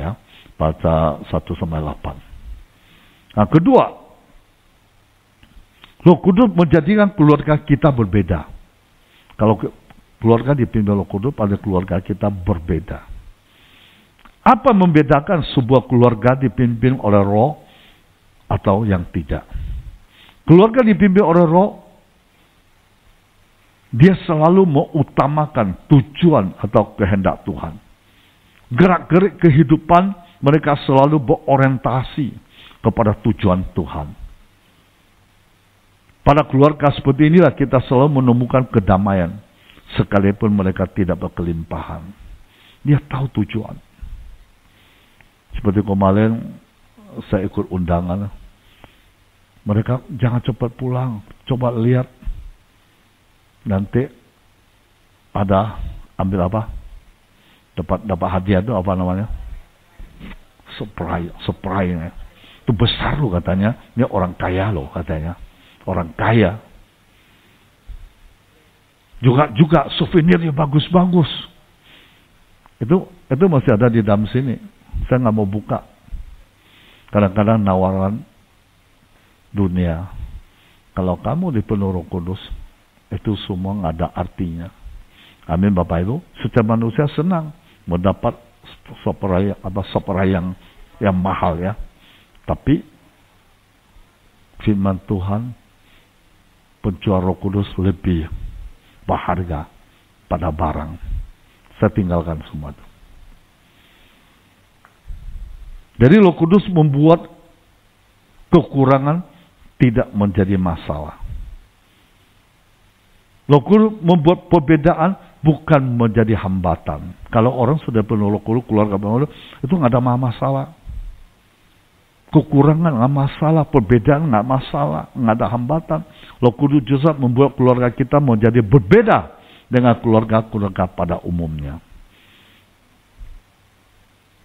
baca 1 sampai 8. Kedua, Roh Kudus menjadikan keluarga kita berbeda. Kalau keluarga dipimpin Roh Kudus, pada keluarga kita berbeda. Apa membedakan sebuah keluarga dipimpin oleh Roh atau yang tidak? Keluarga dipimpin oleh Roh, dia selalu mengutamakan tujuan atau kehendak Tuhan. Gerak-gerik kehidupan mereka selalu berorientasi kepada tujuan Tuhan. Pada keluarga seperti inilah kita selalu menemukan kedamaian, sekalipun mereka tidak berkelimpahan. Dia tahu tujuan. Seperti kemarin saya ikut undangan, mereka jangan cepat pulang, coba lihat nanti ada ambil apa, dapat hadiah itu apa namanya, surprise itu besar loh katanya, ini orang kaya loh katanya, orang kaya. Juga souvenirnya bagus-bagus. Itu masih ada di dalam sini. Saya nggak mau buka. Kadang-kadang nawaran dunia. Kalau kamu dipenuhi Roh Kudus, itu semua nggak ada artinya. Amin Bapak Ibu. Secara manusia senang mendapat sopera yang mahal ya. Tapi firman Tuhan, penjual Roh Kudus lebih berharga pada barang. Saya tinggalkan semua itu. Jadi Roh Kudus membuat kekurangan tidak menjadi masalah. Roh Kudus membuat perbedaan bukan menjadi hambatan. Kalau orang sudah penuh Roh Kudus, keluarga penuh, itu nggak ada masalah. Kekurangan nggak masalah, perbedaan nggak masalah, nggak ada hambatan. Roh Kudus justru membuat keluarga kita menjadi berbeda dengan keluarga-keluarga pada umumnya.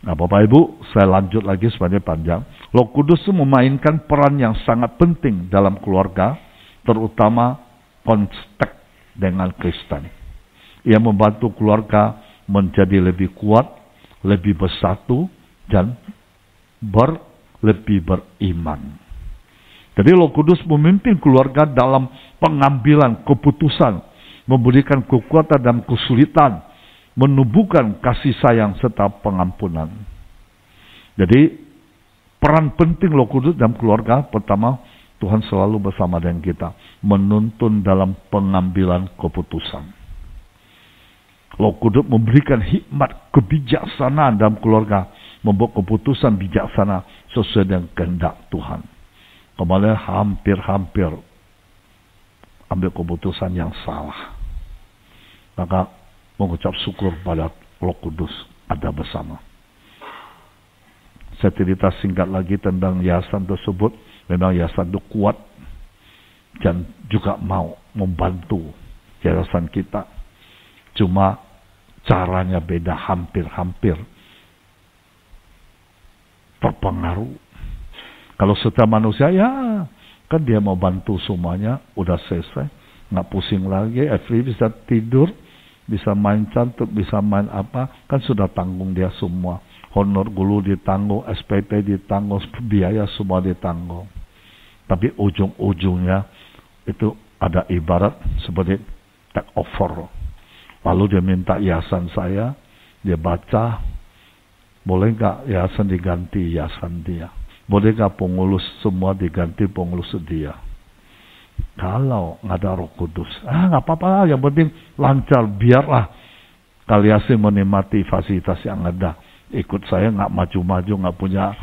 Nah Bapak Ibu, saya lanjut lagi sebagai panjang. Roh Kudus memainkan peran yang sangat penting dalam keluarga, terutama konteks dengan Kristen. Ia membantu keluarga menjadi lebih kuat, lebih bersatu, dan lebih beriman. Jadi Roh Kudus memimpin keluarga dalam pengambilan keputusan, memberikan kekuatan dan kesulitan, menumbuhkan kasih sayang serta pengampunan. Jadi peran penting Roh Kudus dalam keluarga, pertama, Tuhan selalu bersama dengan kita, menuntun dalam pengambilan keputusan. Roh Kudus memberikan hikmat kebijaksanaan dalam keluarga, membuat keputusan bijaksana sesuai dengan kehendak Tuhan. Kemarin hampir ambil keputusan yang salah. Maka mengucap syukur pada Roh Kudus ada bersama. Saya cerita singkat lagi tentang yayasan tersebut. Memang yayasan itu kuat dan juga mau membantu yayasan kita. Cuma caranya beda, hampir terpengaruh. Kalau secara manusia kan dia mau bantu semuanya, udah selesai, nggak pusing lagi, bisa tidur, bisa main cantik, bisa main apa, kan sudah tanggung dia semua. Honor guru ditanggung, SPP ditanggung, biaya semua ditanggung. Tapi ujung-ujungnya itu ada ibarat seperti take over. Lalu dia minta yayasan saya, dia baca, boleh nggak yayasan diganti yayasan dia? Boleh nggak pengurus semua diganti pengurus dia? Kalau nggak ada Roh Kudus, nggak apa-apa, yang penting lancar, biarlah kalian menikmati fasilitas yang ada. Ikut saya nggak maju-maju, nggak punya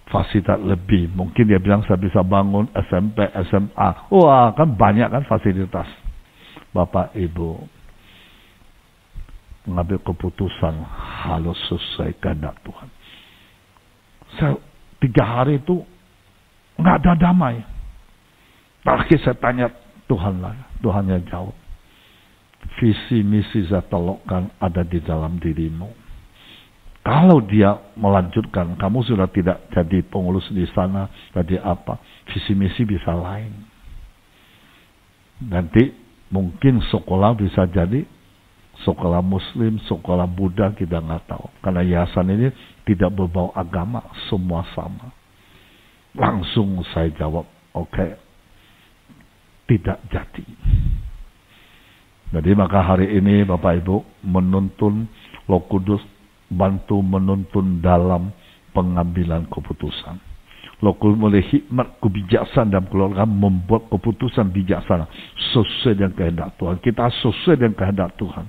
fasilitas lebih. Mungkin dia bilang saya bisa bangun SMP, SMA. Wah, kan banyak kan fasilitas. Bapak Ibu mengambil keputusan harus sesuai kehendak Tuhan. 3 hari itu nggak ada damai. Terakhir saya tanya Tuhan lah, Tuhan yang jawab. Visi misi saya telokkan ada di dalam dirimu. Kalau dia melanjutkan, kamu sudah tidak jadi pengurus di sana, jadi apa? Visi misi bisa lain. Nanti mungkin sekolah bisa jadi sekolah Muslim, sekolah Buddha, kita nggak tahu. Karena yayasan ini tidak berbau agama, semua sama. Langsung saya jawab, oke, tidak jadi. Jadi maka hari ini Bapak Ibu menuntun Roh Kudus, bantu menuntun dalam pengambilan keputusan. Roh Kudus oleh hikmat kebijaksanaan dalam keluarga membuat keputusan bijaksana sesuai dengan kehendak Tuhan. Kita sesuai dengan kehendak Tuhan.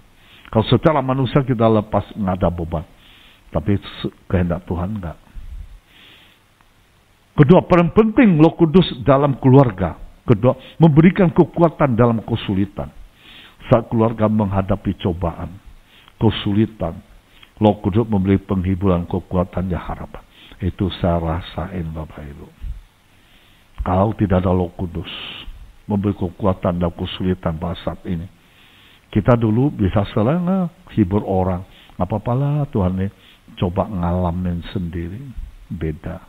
Kalau secara manusia kita lepas, nggak ada beban. Tapi kehendak Tuhan enggak. Kedua, paling penting Roh Kudus dalam keluarga. Kedua, memberikan kekuatan dalam kesulitan. Saat keluarga menghadapi cobaan, kesulitan, Roh Kudus memberi penghiburan, kekuatan, dan harapan. Itu saya rasain Bapak Ibu. Kalau tidak ada Roh Kudus memberi kekuatan dan kesulitan pada saat ini, kita dulu bisa selengah hibur orang. Apa-apalah Tuhan nih, coba ngalamin sendiri. Beda.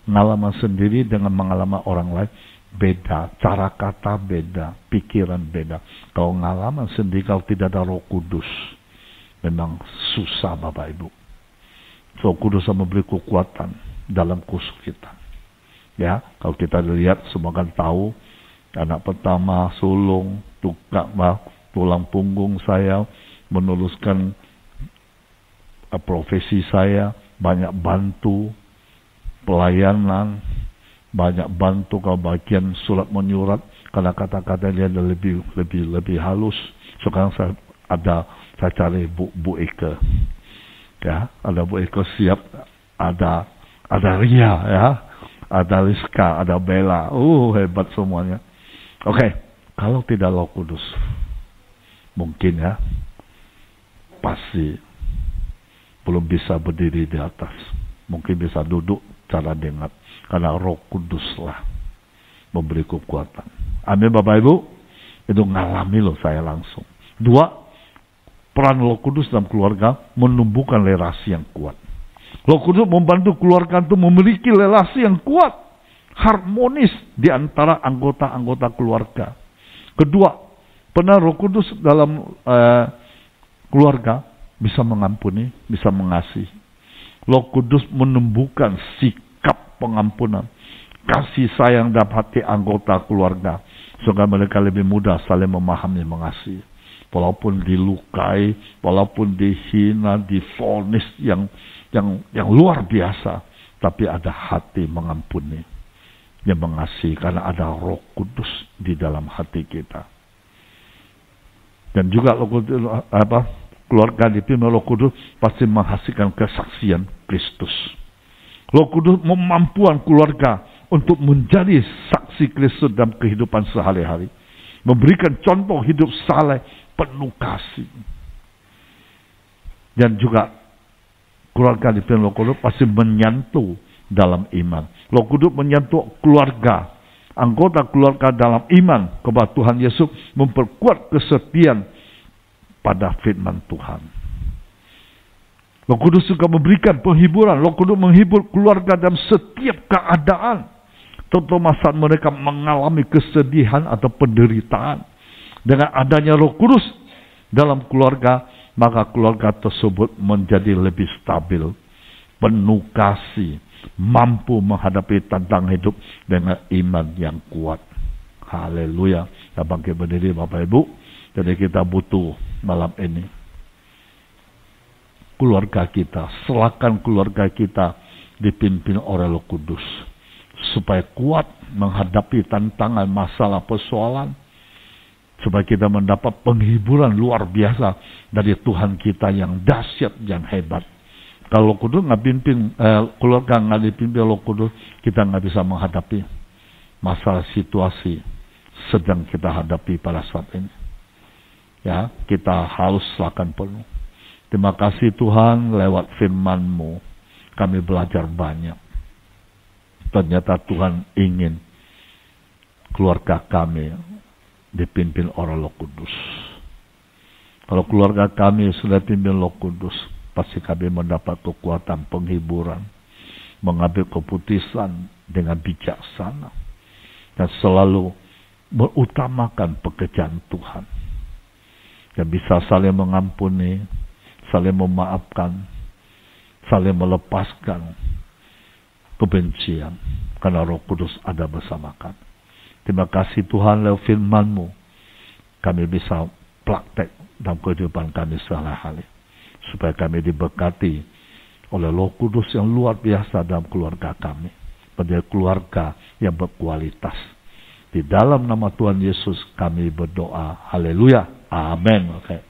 Ngalaman sendiri dengan mengalami orang lain beda. Cara kata beda. Pikiran beda. Kalau ngalaman sendiri, kalau tidak ada Roh Kudus, memang susah Bapak Ibu. Roh Kudus memberi kekuatan dalam kesulitan. Ya, kalau kita lihat, semua kan tahu, anak pertama sulung, tulang punggung saya, meneruskan profesi saya, banyak bantu pelayanan, banyak bantu kalau bagian surat menyurat, karena kata-kata dia lebih halus. Sekarang saya cari Bu Eke, ya, ada Bu Eke siap, ada Ria, ya, ada Rizka, ada Bella, hebat semuanya. Oke, kalau tidak Roh Kudus, mungkin ya, pasti belum bisa berdiri di atas. Mungkin bisa duduk cara dengar. Karena Roh Kuduslah memberi kekuatan. Amin Bapak Ibu. Itu ngalami loh saya langsung. 2, peran Roh Kudus dalam keluarga menumbuhkan relasi yang kuat. Roh Kudus membantu keluarga itu memiliki relasi yang kuat, harmonis di antara anggota-anggota keluarga. Kedua, peran Roh Kudus dalam keluarga bisa mengampuni, bisa mengasihi. Roh Kudus menumbuhkan sikap pengampunan, kasih sayang dalam hati anggota keluarga, sehingga mereka lebih mudah saling memahami, mengasihi. Walaupun dilukai, walaupun dihina, divonis yang luar biasa, tapi ada hati mengampuni, yang mengasihi, karena ada Roh Kudus di dalam hati kita. Dan juga keluarga dipimpin Roh Kudus pasti menghasilkan kesaksian Kristus. Roh Kudus memampukan keluarga untuk menjadi saksi Kristus dalam kehidupan sehari-hari. Memberikan contoh hidup saleh, penuh kasih. Dan juga keluarga dipimpin Roh Kudus pasti menyatu dalam iman. Roh Kudus menyatu keluarga, anggota keluarga dalam iman kepada Tuhan Yesus, memperkuat kesetiaan pada firman Tuhan. Roh Kudus juga memberikan penghiburan. Roh Kudus menghibur keluarga dalam setiap keadaan, terutama saat mereka mengalami kesedihan atau penderitaan. Dengan adanya Roh Kudus dalam keluarga, maka keluarga tersebut menjadi lebih stabil, penuh kasih, mampu menghadapi tantangan hidup dengan iman yang kuat. Haleluya. Kita bangkit berdiri Bapak Ibu. Jadi kita butuh malam ini keluarga kita, serahkan keluarga kita dipimpin oleh Roh Kudus, supaya kuat menghadapi tantangan, masalah, persoalan, supaya kita mendapat penghiburan luar biasa dari Tuhan kita yang dahsyat, yang hebat. Kalau Kudus nggak pimpin, keluarga nggak dipimpin Roh Kudus, kita nggak bisa menghadapi masalah situasi sedang kita hadapi pada saat ini. Ya, kita harus serahkan penuh. Terima kasih Tuhan, lewat firman-Mu kami belajar banyak. Ternyata Tuhan ingin keluarga kami dipimpin oleh Roh Kudus. Kalau keluarga kami sudah dipimpin Roh Kudus, pasti kami mendapat kekuatan penghiburan, mengambil keputusan dengan bijaksana, dan selalu mengutamakan pekerjaan Tuhan. Dan bisa saling mengampuni, saling memaafkan, saling melepaskan kebencian, karena Roh Kudus ada bersama kami. Terima kasih Tuhan, lewat firman-Mu kami bisa praktek dalam kehidupan kami sehari-hari, supaya kami diberkati oleh Roh Kudus yang luar biasa dalam keluarga kami, menjadi keluarga yang berkualitas. Di dalam nama Tuhan Yesus kami berdoa. Haleluya. Amin. Okay.